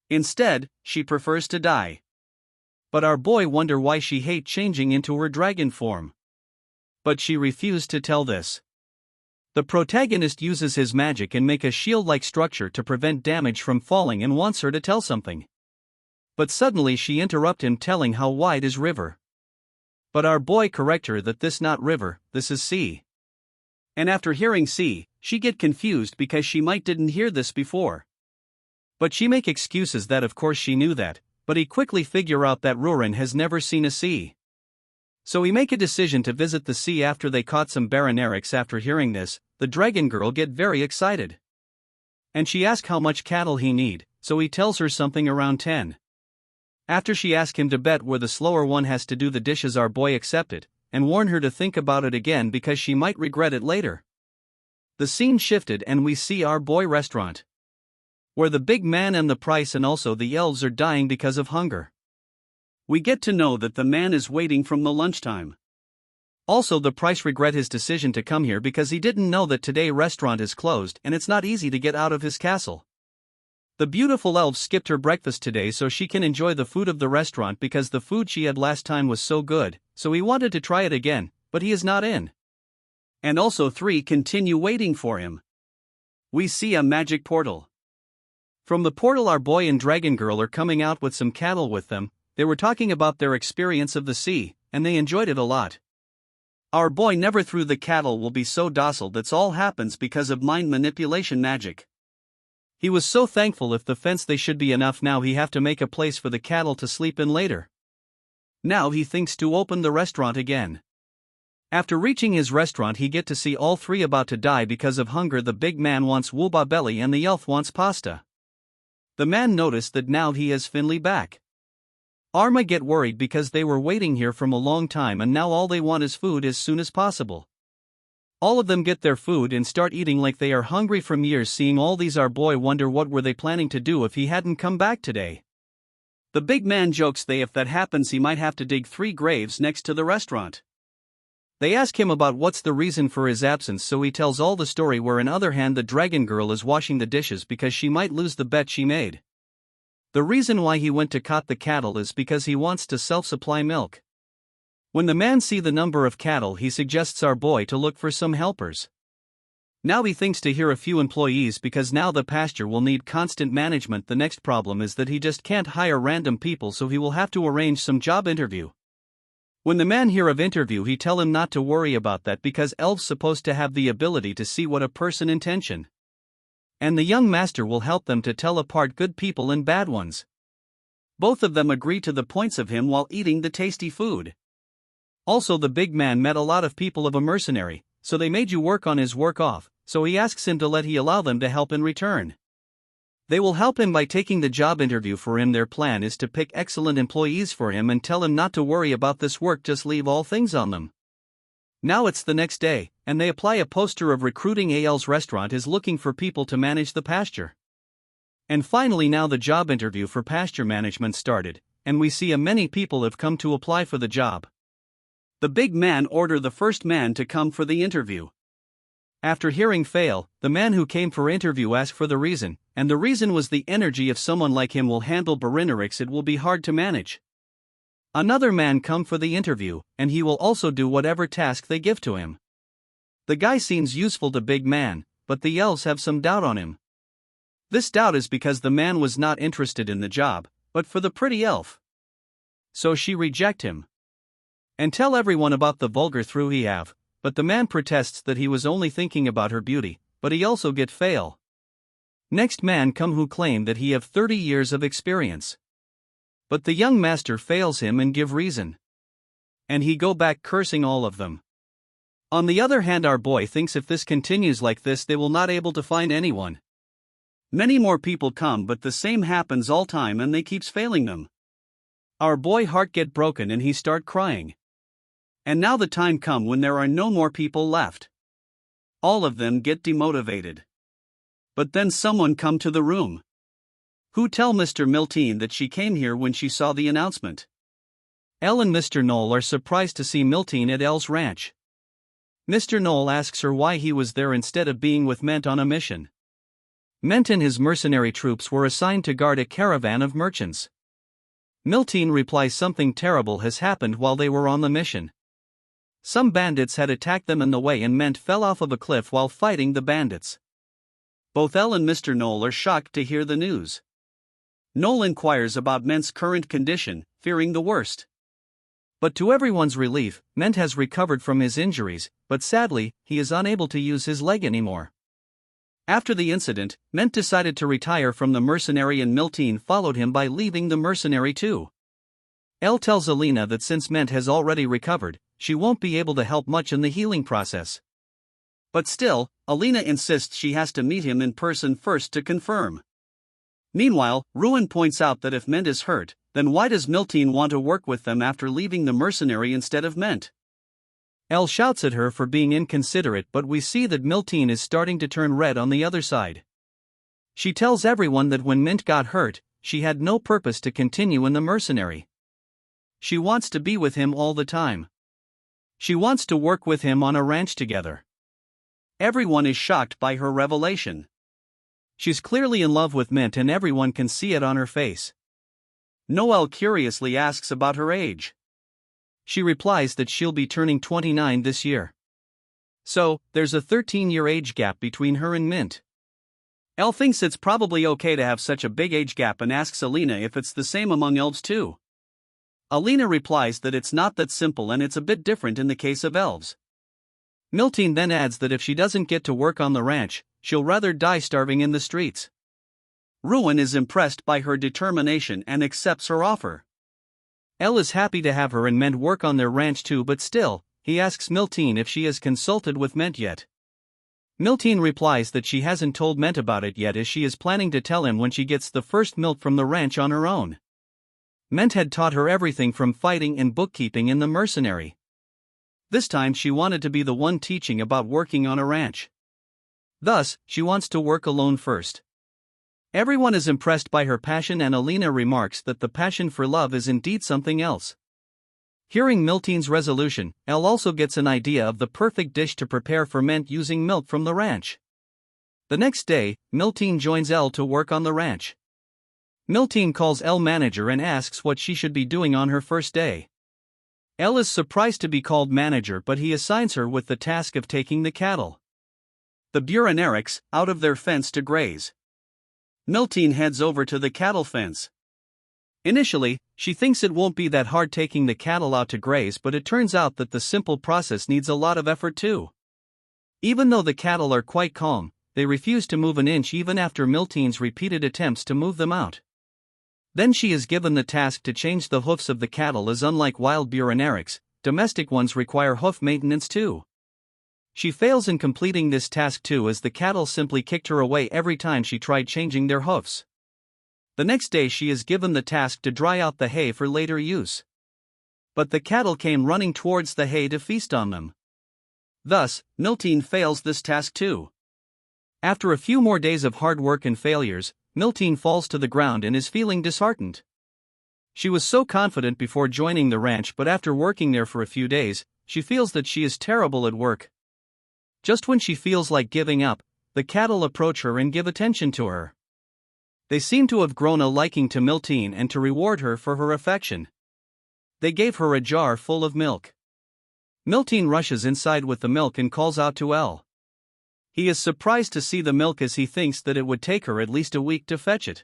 Instead, she prefers to die. But our boy wonder why she hate changing into her dragon form. But she refused to tell this. The protagonist uses his magic and make a shield-like structure to prevent damage from falling and wants her to tell something. But suddenly she interrupt him, telling how wide is river. But our boy correct her that this not river, this is sea. And after hearing sea, she get confused because she might didn't hear this before. But she make excuses that of course she knew that, but he quickly figure out that Ruren has never seen a sea. So he make a decision to visit the sea after they caught some Baronerics. After hearing this, the dragon girl get very excited. And she ask how much cattle he need, so he tells her something around 10. After she ask him to bet where the slower one has to do the dishes, our boy accept it, and warn her to think about it again because she might regret it later. The scene shifted and we see our boy restaurant, where the big man and the price and also the elves are dying because of hunger. We get to know that the man is waiting from the lunchtime. Also the price regret his decision to come here because he didn't know that today restaurant is closed and it's not easy to get out of his castle. The beautiful elf skipped her breakfast today so she can enjoy the food of the restaurant because the food she had last time was so good, so he wanted to try it again, but he is not in. And also 3 continue waiting for him. We see a magic portal. From the portal our boy and dragon girl are coming out with some cattle with them. They were talking about their experience of the sea, and they enjoyed it a lot. Our boy never threw the cattle will be so docile that's all happens because of mind manipulation magic. He was so thankful if the fence they should be enough now he have to make a place for the cattle to sleep in later. Now he thinks to open the restaurant again. After reaching his restaurant he get to see all 3 about to die because of hunger. The big man wants wooba belly and the elf wants pasta. The man noticed that now he has Finley back. Arma get worried because they were waiting here from a long time and now all they want is food as soon as possible. All of them get their food and start eating like they are hungry from years. Seeing all these our boy wonder what were they planning to do if he hadn't come back today. The big man jokes that if that happens he might have to dig 3 graves next to the restaurant. They ask him about what's the reason for his absence so he tells all the story where on other hand the dragon girl is washing the dishes because she might lose the bet she made. The reason why he went to caught the cattle is because he wants to self-supply milk. When the man see the number of cattle he suggests our boy to look for some helpers. Now he thinks to hire a few employees because now the pasture will need constant management. The next problem is that he just can't hire random people so he will have to arrange some job interview. When the man hear of interview he tell him not to worry about that because elves supposed to have the ability to see what a person intention. And the young master will help them to tell apart good people and bad ones. Both of them agree to the points of him while eating the tasty food. Also the big man met a lot of people of a mercenary, so they made you work on his work off, so he asks him to let he allow them to help in return. They will help him by taking the job interview for him. Their plan is to pick excellent employees for him and tell him not to worry about this work, just leave all things on them. Now it's the next day, and they apply a poster of recruiting. AL's restaurant is looking for people to manage the pasture. And finally now the job interview for pasture management started, and we see many people have come to apply for the job. The big man order the first man to come for the interview. After hearing fail, the man who came for interview asked for the reason, and the reason was the energy. If someone like him will handle Barinarix it will be hard to manage. Another man come for the interview, and he will also do whatever task they give to him. The guy seems useful to big man, but the elves have some doubt on him. This doubt is because the man was not interested in the job, but for the pretty elf. So she reject him. And tell everyone about the vulgar through he have, but the man protests that he was only thinking about her beauty, but he also get fail. Next man come who claim that he have 30 years of experience. But the young master fails him and give reason. And he go back cursing all of them. On the other hand our boy thinks if this continues like this they will not able to find anyone. Many more people come but the same happens all time and they keeps failing them. Our boy heart get broken and he start crying. And now the time come when there are no more people left. All of them get demotivated. But then someone come to the room. Who tell Mr. Milteen that she came here when she saw the announcement. Elle and Mr. Knoll are surprised to see Milteen at Elle's ranch. Mr. Knoll asks her why he was there instead of being with Ment on a mission. Ment and his mercenary troops were assigned to guard a caravan of merchants. Milteen replies something terrible has happened while they were on the mission. Some bandits had attacked them in the way and Ment fell off of a cliff while fighting the bandits. Both Elle and Mr. Knoll are shocked to hear the news. Knoll inquires about Ment's current condition, fearing the worst. But to everyone's relief, Ment has recovered from his injuries, but sadly, he is unable to use his leg anymore. After the incident, Ment decided to retire from the mercenary and Milteen followed him by leaving the mercenary too. Elle tells Alina that since Ment has already recovered, she won't be able to help much in the healing process. But still, Alina insists she has to meet him in person first to confirm. Meanwhile, Ruin points out that if Ment is hurt, then why does Milteen want to work with them after leaving the mercenary instead of Ment? Elle shouts at her for being inconsiderate, but we see that Milteen is starting to turn red on the other side. She tells everyone that when Ment got hurt, she had no purpose to continue in the mercenary. She wants to be with him all the time. She wants to work with him on a ranch together. Everyone is shocked by her revelation. She's clearly in love with Mint and everyone can see it on her face. Noelle curiously asks about her age. She replies that she'll be turning 29 this year. So, there's a 13-year age gap between her and Mint. Elle thinks it's probably okay to have such a big age gap and asks Alina if it's the same among elves too. Alina replies that it's not that simple and it's a bit different in the case of elves. Miltine then adds that if she doesn't get to work on the ranch, she'll rather die starving in the streets. Ruin is impressed by her determination and accepts her offer. Elle is happy to have her and Ment work on their ranch too, but still, he asks Miltine if she has consulted with Ment yet. Miltine replies that she hasn't told Ment about it yet, as she is planning to tell him when she gets the first milk from the ranch on her own. Ment had taught her everything from fighting and bookkeeping in the mercenary. This time she wanted to be the one teaching about working on a ranch. Thus, she wants to work alone first. Everyone is impressed by her passion, and Alina remarks that the passion for love is indeed something else. Hearing Miltine's resolution, Elle also gets an idea of the perfect dish to prepare for Ment using milk from the ranch. The next day, Miltine joins Elle to work on the ranch. Miltine calls Elle manager and asks what she should be doing on her first day. Elle is surprised to be called manager, but he assigns her with the task of taking the cattle, the Buranerics, out of their fence to graze. Miltine heads over to the cattle fence. Initially, she thinks it won't be that hard taking the cattle out to graze, but it turns out that the simple process needs a lot of effort too. Even though the cattle are quite calm, they refuse to move an inch even after Miltine's repeated attempts to move them out. Then she is given the task to change the hoofs of the cattle, as unlike wild Buranerics, domestic ones require hoof maintenance too. She fails in completing this task too, as the cattle simply kicked her away every time she tried changing their hoofs. The next day she is given the task to dry out the hay for later use. But the cattle came running towards the hay to feast on them. Thus, Miltine fails this task too. After a few more days of hard work and failures, Miltine falls to the ground and is feeling disheartened. She was so confident before joining the ranch, but after working there for a few days, she feels that she is terrible at work. Just when she feels like giving up, the cattle approach her and give attention to her. They seem to have grown a liking to Miltine and to reward her for her affection. They gave her a jar full of milk. Miltine rushes inside with the milk and calls out to Elle. He is surprised to see the milk, as he thinks that it would take her at least a week to fetch it.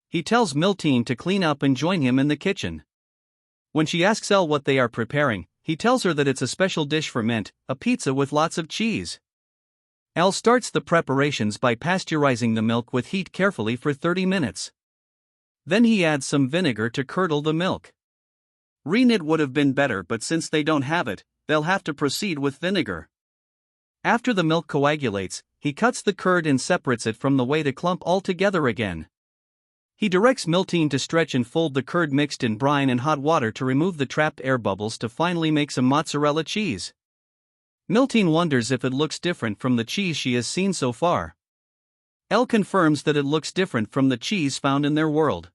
He tells Miltine to clean up and join him in the kitchen. When she asks Elle what they are preparing, he tells her that it's a special dish for Ment, a pizza with lots of cheese. Elle starts the preparations by pasteurizing the milk with heat carefully for 30 minutes. Then he adds some vinegar to curdle the milk. Rennet would have been better, but since they don't have it, they'll have to proceed with vinegar. After the milk coagulates, he cuts the curd and separates it from the whey to clump all together again. He directs Miltine to stretch and fold the curd mixed in brine and hot water to remove the trapped air bubbles to finally make some mozzarella cheese. Miltine wonders if it looks different from the cheese she has seen so far. Elle confirms that it looks different from the cheese found in their world.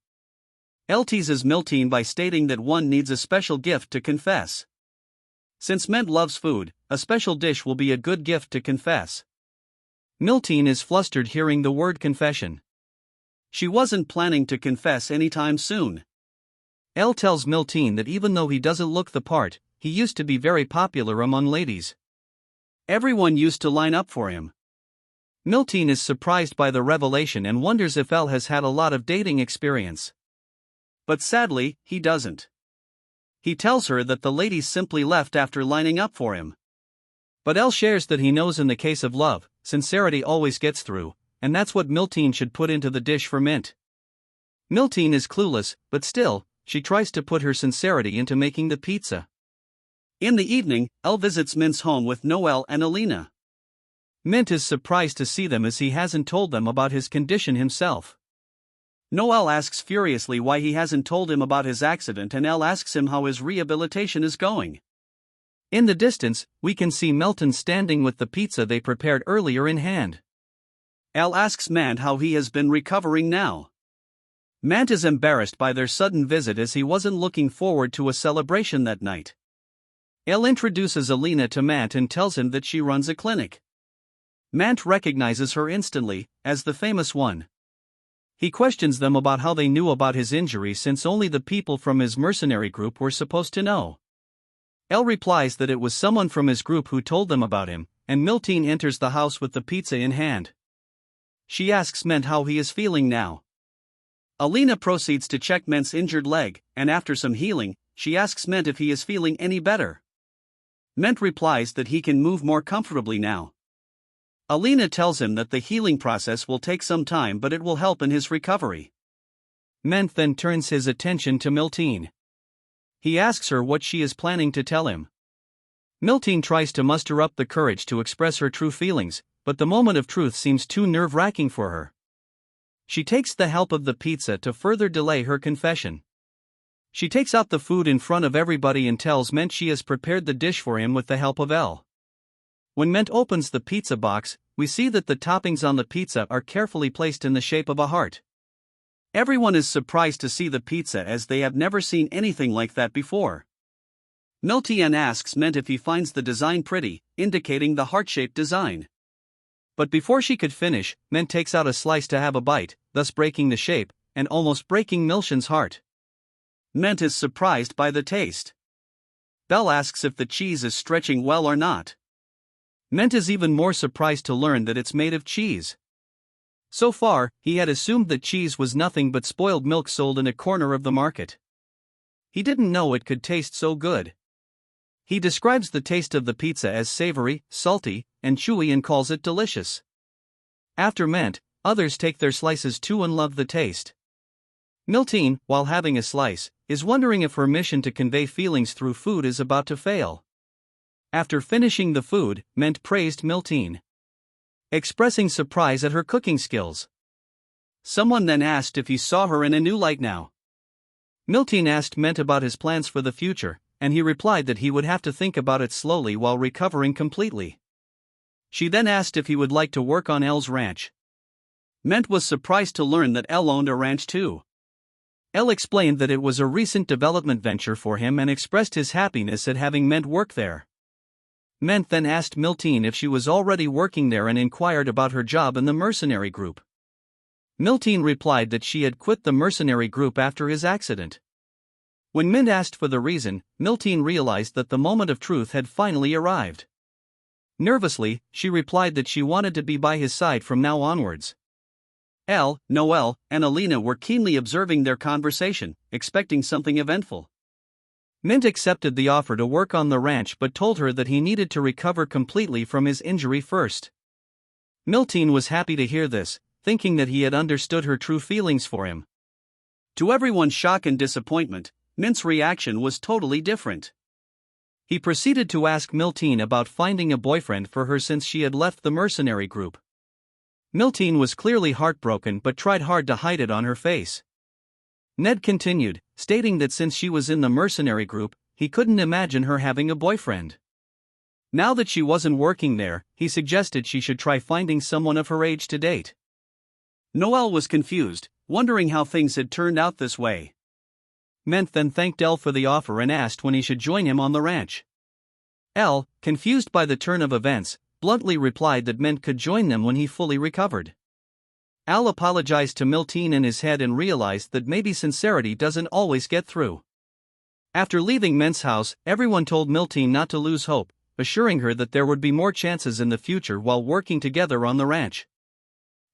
Elle teases Miltine by stating that one needs a special gift to confess. Since Ment loves food, a special dish will be a good gift to confess. Miltine is flustered hearing the word confession. She wasn't planning to confess anytime soon. Elle tells Miltine that even though he doesn't look the part, he used to be very popular among ladies. Everyone used to line up for him. Miltine is surprised by the revelation and wonders if Elle has had a lot of dating experience. But sadly, he doesn't. He tells her that the ladies simply left after lining up for him. But Elle shares that he knows in the case of love, sincerity always gets through, and that's what Miltine should put into the dish for Ment. Miltine is clueless, but still, she tries to put her sincerity into making the pizza. In the evening, Elle visits Ment's home with Noelle and Alina. Ment is surprised to see them, as he hasn't told them about his condition himself. Noelle asks furiously why he hasn't told him about his accident, and Elle asks him how his rehabilitation is going. In the distance, we can see Melton standing with the pizza they prepared earlier in hand. Elle asks Mant how he has been recovering now. Mant is embarrassed by their sudden visit, as he wasn't looking forward to a celebration that night. Elle introduces Alina to Mant and tells him that she runs a clinic. Mant recognizes her instantly, as the famous one. He questions them about how they knew about his injury since only the people from his mercenary group were supposed to know. Elle replies that it was someone from his group who told them about him, and Miltine enters the house with the pizza in hand. She asks Ment how he is feeling now. Alina proceeds to check Ment's injured leg, and after some healing, she asks Ment if he is feeling any better. Ment replies that he can move more comfortably now. Alina tells him that the healing process will take some time but it will help in his recovery. Ment then turns his attention to Miltine. He asks her what she is planning to tell him. Miltine tries to muster up the courage to express her true feelings, but the moment of truth seems too nerve-wracking for her. She takes the help of the pizza to further delay her confession. She takes out the food in front of everybody and tells Ment she has prepared the dish for him with the help of Elle. When Ment opens the pizza box, we see that the toppings on the pizza are carefully placed in the shape of a heart. Everyone is surprised to see the pizza as they have never seen anything like that before. Miltine asks Ment if he finds the design pretty, indicating the heart-shaped design. But before she could finish, Ment takes out a slice to have a bite, thus breaking the shape, and almost breaking Milshin's heart. Ment is surprised by the taste. Belle asks if the cheese is stretching well or not. Ment is even more surprised to learn that it's made of cheese. So far, he had assumed that cheese was nothing but spoiled milk sold in a corner of the market. He didn't know it could taste so good. He describes the taste of the pizza as savory, salty, and chewy and calls it delicious. After Ment, others take their slices too and love the taste. Miltine, while having a slice, is wondering if her mission to convey feelings through food is about to fail. After finishing the food, Ment praised Miltine, expressing surprise at her cooking skills. Someone then asked if he saw her in a new light now. Miltine asked Ment about his plans for the future, and he replied that he would have to think about it slowly while recovering completely. She then asked if he would like to work on Elle's ranch. Ment was surprised to learn that Elle owned a ranch too. Elle explained that it was a recent development venture for him and expressed his happiness at having Ment work there. Ment then asked Miltine if she was already working there and inquired about her job in the mercenary group. Miltine replied that she had quit the mercenary group after his accident. When Ment asked for the reason, Miltine realized that the moment of truth had finally arrived. Nervously, she replied that she wanted to be by his side from now onwards. Elle, Noelle, and Alina were keenly observing their conversation, expecting something eventful. Ment accepted the offer to work on the ranch but told her that he needed to recover completely from his injury first. Miltine was happy to hear this, thinking that he had understood her true feelings for him. To everyone's shock and disappointment, Ment's reaction was totally different. He proceeded to ask Miltine about finding a boyfriend for her since she had left the mercenary group. Miltine was clearly heartbroken but tried hard to hide it on her face. Ned continued, stating that since she was in the mercenary group, he couldn't imagine her having a boyfriend. Now that she wasn't working there, he suggested she should try finding someone of her age to date. Noelle was confused, wondering how things had turned out this way. Ment then thanked Elle for the offer and asked when he should join him on the ranch. Elle, confused by the turn of events, bluntly replied that Ment could join them when he fully recovered. Al apologized to Miltine in his head and realized that maybe sincerity doesn't always get through. After leaving Ment's house, everyone told Miltine not to lose hope, assuring her that there would be more chances in the future while working together on the ranch.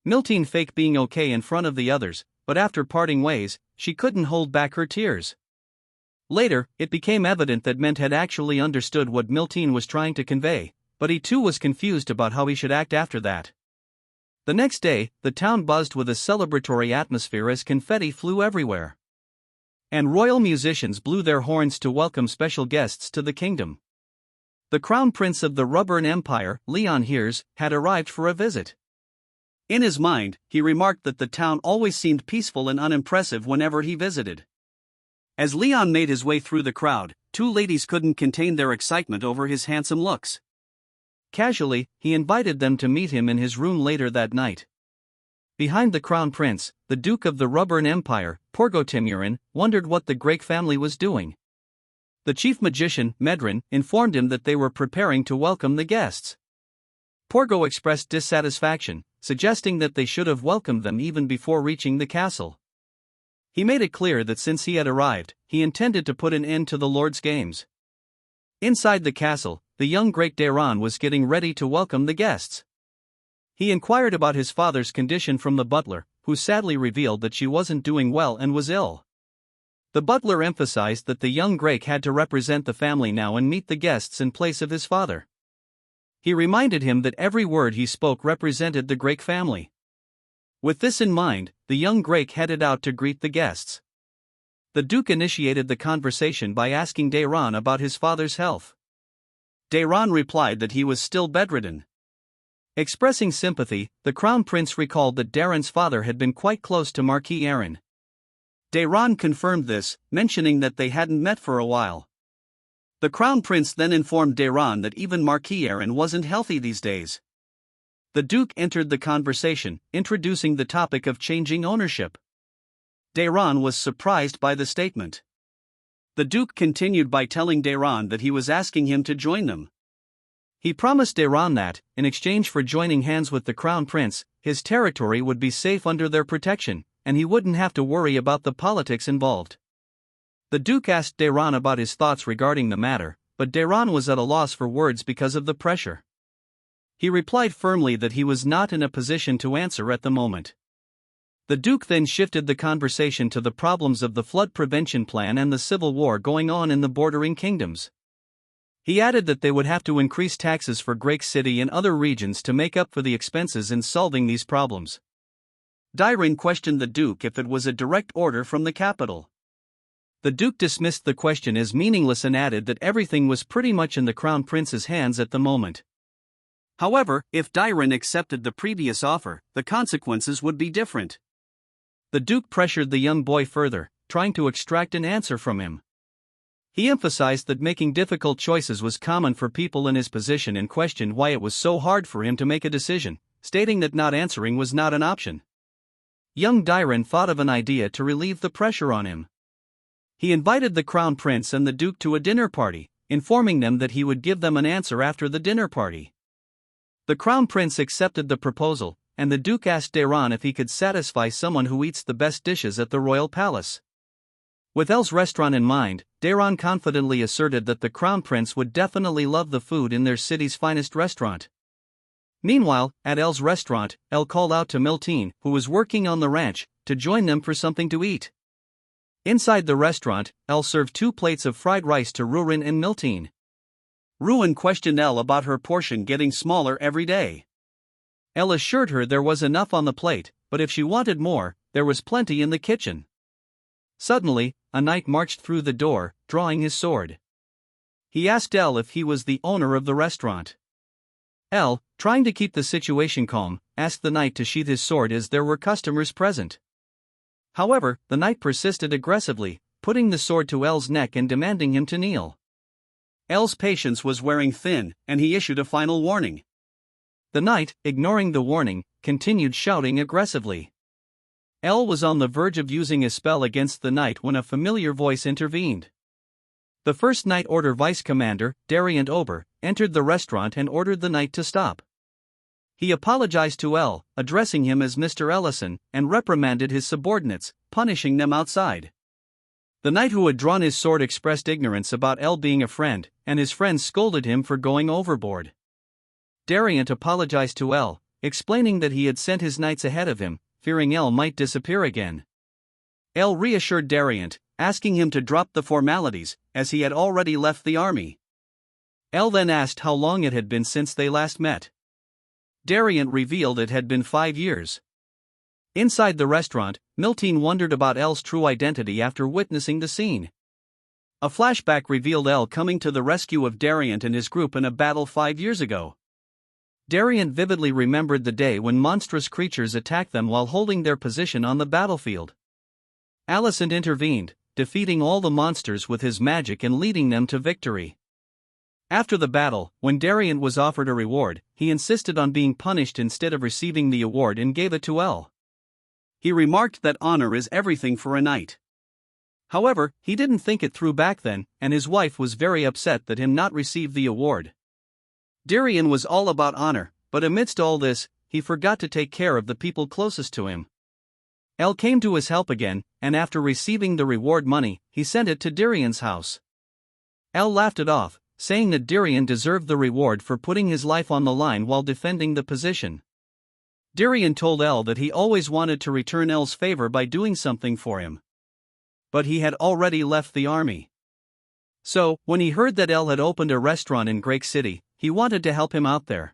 Miltine faked being okay in front of the others, but after parting ways, she couldn't hold back her tears. Later, it became evident that Ment had actually understood what Miltine was trying to convey, but he too was confused about how he should act after that. The next day, the town buzzed with a celebratory atmosphere as confetti flew everywhere. And royal musicians blew their horns to welcome special guests to the kingdom. The crown prince of the Rubber Empire, Leon Hears, had arrived for a visit. In his mind, he remarked that the town always seemed peaceful and unimpressive whenever he visited. As Leon made his way through the crowd, two ladies couldn't contain their excitement over his handsome looks. Casually, he invited them to meet him in his room later that night. Behind the crown prince, the Duke of the Rubber Empire, Porgotimurin, wondered what the Greek family was doing. The chief magician, Medrin, informed him that they were preparing to welcome the guests. Porgo expressed dissatisfaction, suggesting that they should have welcomed them even before reaching the castle. He made it clear that since he had arrived, he intended to put an end to the Lord's games. Inside the castle, the young great Dairon was getting ready to welcome the guests. He inquired about his father's condition from the butler, who sadly revealed that she wasn't doing well and was ill. The butler emphasized that the young Grake had to represent the family now and meet the guests in place of his father. He reminded him that every word he spoke represented the Grake family. With this in mind, the young Grake headed out to greet the guests. The Duke initiated the conversation by asking Dairon about his father's health. Dairon replied that he was still bedridden. Expressing sympathy, the Crown Prince recalled that Dairon's father had been quite close to Marquis Yearn. Dairon confirmed this, mentioning that they hadn't met for a while. The Crown Prince then informed Dairon that even Marquis Yearn wasn't healthy these days. The Duke entered the conversation, introducing the topic of changing ownership. Dairon was surprised by the statement. The Duke continued by telling Dairon that he was asking him to join them. He promised Dairon that, in exchange for joining hands with the Crown Prince, his territory would be safe under their protection, and he wouldn't have to worry about the politics involved. The Duke asked Dairon about his thoughts regarding the matter, but Dairon was at a loss for words because of the pressure. He replied firmly that he was not in a position to answer at the moment. The Duke then shifted the conversation to the problems of the flood prevention plan and the civil war going on in the bordering kingdoms. He added that they would have to increase taxes for Grake City and other regions to make up for the expenses in solving these problems. Dairon questioned the Duke if it was a direct order from the capital. The Duke dismissed the question as meaningless and added that everything was pretty much in the Crown Prince's hands at the moment. However, if Dairon accepted the previous offer, the consequences would be different. The Duke pressured the young boy further, trying to extract an answer from him. He emphasized that making difficult choices was common for people in his position and questioned why it was so hard for him to make a decision, stating that not answering was not an option. Young Dairon thought of an idea to relieve the pressure on him. He invited the Crown Prince and the Duke to a dinner party, informing them that he would give them an answer after the dinner party. The Crown Prince accepted the proposal, and the Duke asked Dairon if he could satisfy someone who eats the best dishes at the royal palace. With El's restaurant in mind, Dairon confidently asserted that the Crown Prince would definitely love the food in their city's finest restaurant. Meanwhile, at El's restaurant, El called out to Miltine, who was working on the ranch, to join them for something to eat. Inside the restaurant, El served 2 plates of fried rice to Rurin and Miltine. Ruin questioned El about her portion getting smaller every day. El assured her there was enough on the plate, but if she wanted more, there was plenty in the kitchen. Suddenly, a knight marched through the door, drawing his sword. He asked El if he was the owner of the restaurant. El, trying to keep the situation calm, asked the knight to sheath his sword as there were customers present. However, the knight persisted aggressively, putting the sword to El's neck and demanding him to kneel. El's patience was wearing thin, and he issued a final warning. The knight, ignoring the warning, continued shouting aggressively. El was on the verge of using a spell against the knight when a familiar voice intervened. The first Night Order Vice Commander, Dariant Ober, entered the restaurant and ordered the knight to stop. He apologized to El, addressing him as Mr. Ellison, and reprimanded his subordinates, punishing them outside. The knight who had drawn his sword expressed ignorance about El being a friend, and his friends scolded him for going overboard. Dariant apologized to El, explaining that he had sent his knights ahead of him, fearing El might disappear again. El reassured Dariant, asking him to drop the formalities, as he had already left the army. El then asked how long it had been since they last met. Dariant revealed it had been 5 years. Inside the restaurant, Miltine wondered about El's true identity after witnessing the scene. A flashback revealed El coming to the rescue of Dariant and his group in a battle 5 years ago. Dariant vividly remembered the day when monstrous creatures attacked them while holding their position on the battlefield. Alicent intervened, defeating all the monsters with his magic and leading them to victory. After the battle, when Dariant was offered a reward, he insisted on being punished instead of receiving the award and gave it to El. He remarked that honor is everything for a knight. However, he didn't think it through back then, and his wife was very upset that him not receive the award. Darian was all about honor, But amidst all this, he forgot to take care of the people closest to him. El came to his help again, and after receiving the reward money, he sent it to Darian's house. El laughed it off, saying that Darian deserved the reward for putting his life on the line while defending the position. Darian told El that he always wanted to return El's favor by doing something for him. But he had already left the army. So, when he heard that El had opened a restaurant in Great City, he wanted to help him out there.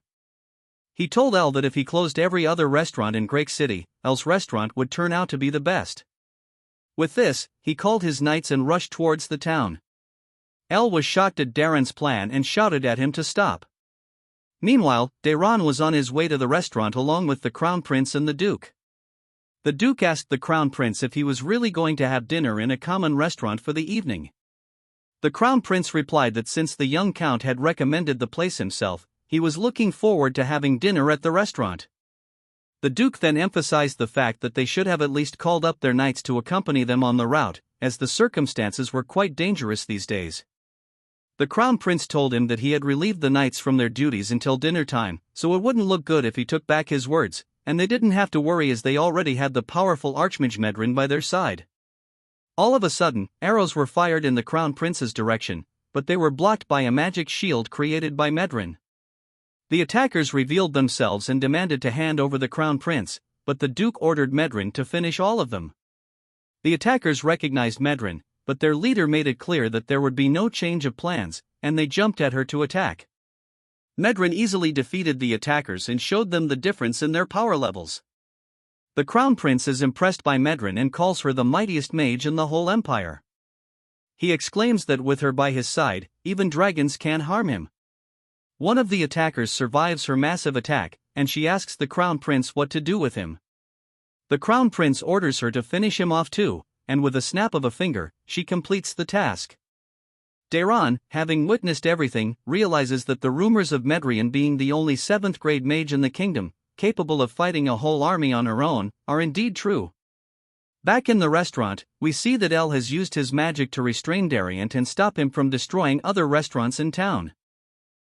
He told El that if he closed every other restaurant in Great City, El's restaurant would turn out to be the best. With this, he called his knights and rushed towards the town. El was shocked at Darren's plan and shouted at him to stop. Meanwhile, Darren was on his way to the restaurant along with the Crown Prince and the Duke. The Duke asked the Crown Prince if he was really going to have dinner in a common restaurant for the evening. The Crown Prince replied that since the young Count had recommended the place himself, he was looking forward to having dinner at the restaurant. The Duke then emphasized the fact that they should have at least called up their knights to accompany them on the route, as the circumstances were quite dangerous these days. The Crown Prince told him that he had relieved the knights from their duties until dinner time, so it wouldn't look good if he took back his words, and they didn't have to worry as they already had the powerful Archmage Medrin by their side. All of a sudden, arrows were fired in the Crown Prince's direction, but they were blocked by a magic shield created by Medrin. The attackers revealed themselves and demanded to hand over the Crown Prince, but the Duke ordered Medrin to finish all of them. The attackers recognized Medrin, but their leader made it clear that there would be no change of plans, and they jumped at her to attack. Medrin easily defeated the attackers and showed them the difference in their power levels. The Crown Prince is impressed by Medrin and calls her the mightiest mage in the whole empire. He exclaims that with her by his side, even dragons can't harm him. One of the attackers survives her massive attack, and she asks the Crown Prince what to do with him. The Crown Prince orders her to finish him off too, and with a snap of a finger, she completes the task. Darren, having witnessed everything, realizes that the rumors of Medrian being the only 7th grade mage in the kingdom, capable of fighting a whole army on her own, are indeed true. Back in the restaurant, we see that El has used his magic to restrain Darian and stop him from destroying other restaurants in town.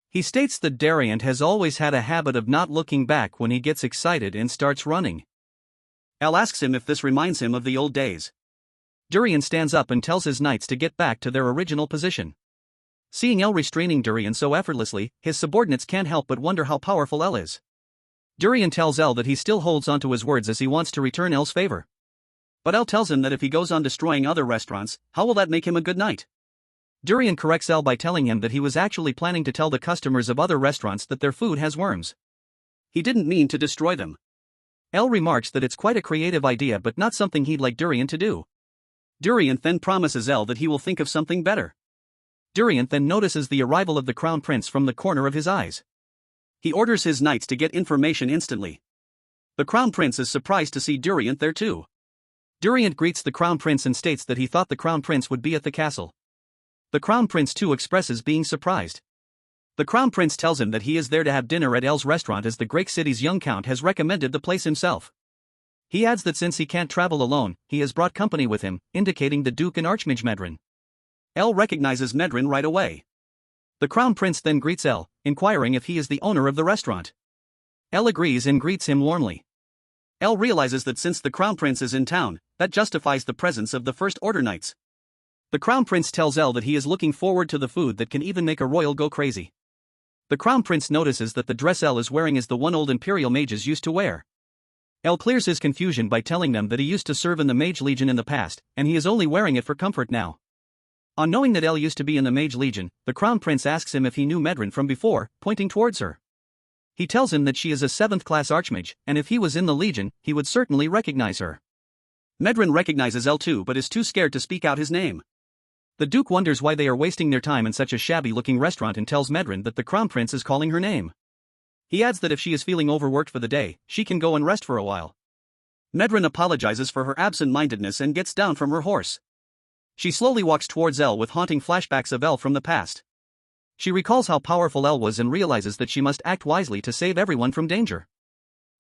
He states that Darian has always had a habit of not looking back when he gets excited and starts running. El asks him if this reminds him of the old days. Darian stands up and tells his knights to get back to their original position. Seeing El restraining Darian so effortlessly, his subordinates can't help but wonder how powerful El is. Darian tells El that he still holds onto his words as he wants to return El's favor. But El tells him that if he goes on destroying other restaurants, how will that make him a good knight? Darian corrects El by telling him that he was actually planning to tell the customers of other restaurants that their food has worms. He didn't mean to destroy them. El remarks that it's quite a creative idea but not something he'd like Darian to do. Darian then promises El that he will think of something better. Darian then notices the arrival of the Crown Prince from the corner of his eyes. He orders his knights to get information instantly. The Crown Prince is surprised to see Darian there too. Darian greets the Crown Prince and states that he thought the Crown Prince would be at the castle. The Crown Prince too expresses being surprised. The Crown Prince tells him that he is there to have dinner at El's restaurant as the Great City's young Count has recommended the place himself. He adds that since he can't travel alone, he has brought company with him, indicating the Duke and Archmage Medrin. El recognizes Medrin right away. The Crown Prince then greets El, inquiring if he is the owner of the restaurant. El agrees and greets him warmly. El realizes that since the Crown Prince is in town, that justifies the presence of the First Order Knights. The Crown Prince tells El that he is looking forward to the food that can even make a royal go crazy. The Crown Prince notices that the dress El is wearing is the one old Imperial mages used to wear. El clears his confusion by telling them that he used to serve in the Mage Legion in the past, and he is only wearing it for comfort now. On knowing that El used to be in the Mage Legion, the Crown Prince asks him if he knew Medrin from before, pointing towards her. He tells him that she is a 7th class Archmage, and if he was in the Legion, he would certainly recognize her. Medrin recognizes El too but is too scared to speak out his name. The Duke wonders why they are wasting their time in such a shabby-looking restaurant and tells Medrin that the Crown Prince is calling her name. He adds that if she is feeling overworked for the day, she can go and rest for a while. Medrin apologizes for her absent-mindedness and gets down from her horse. She slowly walks towards El with haunting flashbacks of El from the past. She recalls how powerful El was and realizes that she must act wisely to save everyone from danger.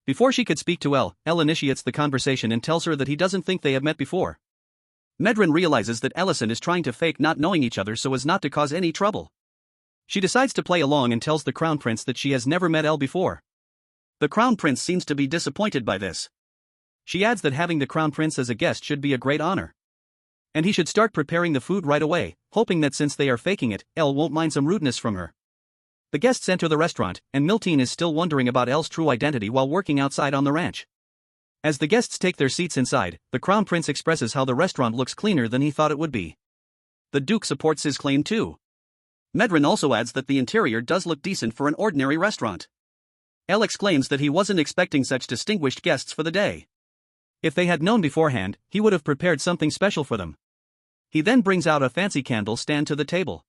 Before she could speak to El initiates the conversation and tells her that he doesn't think they have met before. Medrin realizes that Ellison is trying to fake not knowing each other so as not to cause any trouble. She decides to play along and tells the Crown Prince that she has never met El before. The Crown Prince seems to be disappointed by this. She adds that having the Crown Prince as a guest should be a great honor. And he should start preparing the food right away, hoping that since they are faking it, Elle won't mind some rudeness from her. The guests enter the restaurant, and Miltine is still wondering about Elle's true identity while working outside on the ranch. As the guests take their seats inside, the Crown Prince expresses how the restaurant looks cleaner than he thought it would be. The Duke supports his claim too. Medrin also adds that the interior does look decent for an ordinary restaurant. Elle exclaims that he wasn't expecting such distinguished guests for the day. If they had known beforehand, he would have prepared something special for them. He then brings out a fancy candle stand to the table.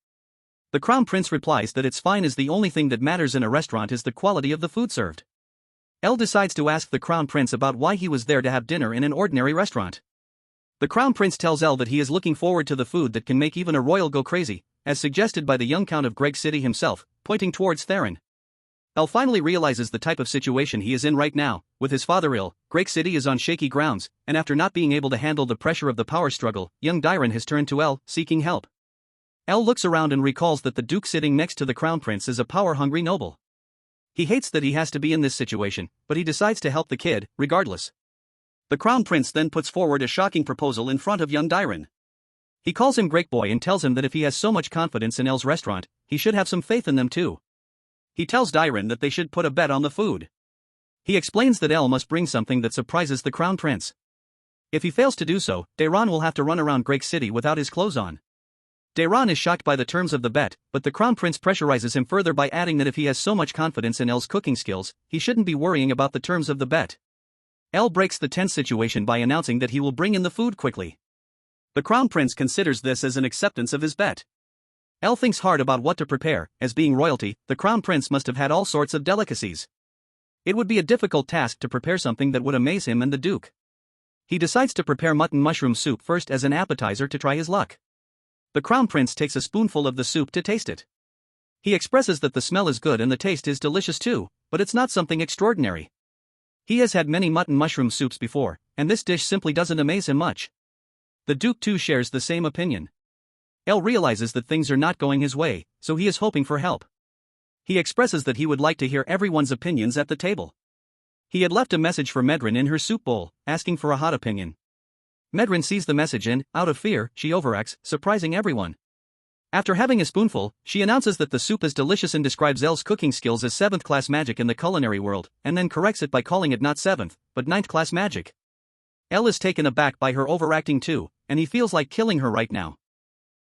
The Crown Prince replies that it's fine as the only thing that matters in a restaurant is the quality of the food served. Elle decides to ask the Crown Prince about why he was there to have dinner in an ordinary restaurant. The Crown Prince tells Elle that he is looking forward to the food that can make even a royal go crazy, as suggested by the young Count of Greg City himself, pointing towards Theron. Elle finally realizes the type of situation he is in right now. With his father ill, Greg City is on shaky grounds, and after not being able to handle the pressure of the power struggle, young Dairon has turned to Elle, seeking help. Elle looks around and recalls that the Duke sitting next to the Crown Prince is a power-hungry noble. He hates that he has to be in this situation, but he decides to help the kid, regardless. The Crown Prince then puts forward a shocking proposal in front of young Dairon. He calls him Great Boy and tells him that if he has so much confidence in Elle's restaurant, he should have some faith in them too. He tells Dairon that they should put a bet on the food. He explains that Elle must bring something that surprises the Crown Prince. If he fails to do so, Dairon will have to run around Greg City without his clothes on. Dairon is shocked by the terms of the bet, but the Crown Prince pressurizes him further by adding that if he has so much confidence in Elle's cooking skills, he shouldn't be worrying about the terms of the bet. Elle breaks the tense situation by announcing that he will bring in the food quickly. The Crown Prince considers this as an acceptance of his bet. Elle thinks hard about what to prepare, as being royalty, the Crown Prince must have had all sorts of delicacies. It would be a difficult task to prepare something that would amaze him and the Duke. He decides to prepare mutton mushroom soup first as an appetizer to try his luck. The Crown Prince takes a spoonful of the soup to taste it. He expresses that the smell is good and the taste is delicious too, but it's not something extraordinary. He has had many mutton mushroom soups before, and this dish simply doesn't amaze him much. The Duke too shares the same opinion. Elle realizes that things are not going his way, so he is hoping for help. He expresses that he would like to hear everyone's opinions at the table. He had left a message for Medrin in her soup bowl, asking for a hot opinion. Medrin sees the message and, out of fear, she overacts, surprising everyone. After having a spoonful, she announces that the soup is delicious and describes Elle's cooking skills as 7th class magic in the culinary world, and then corrects it by calling it not 7th, but 9th class magic. Elle is taken aback by her overacting too, and he feels like killing her right now.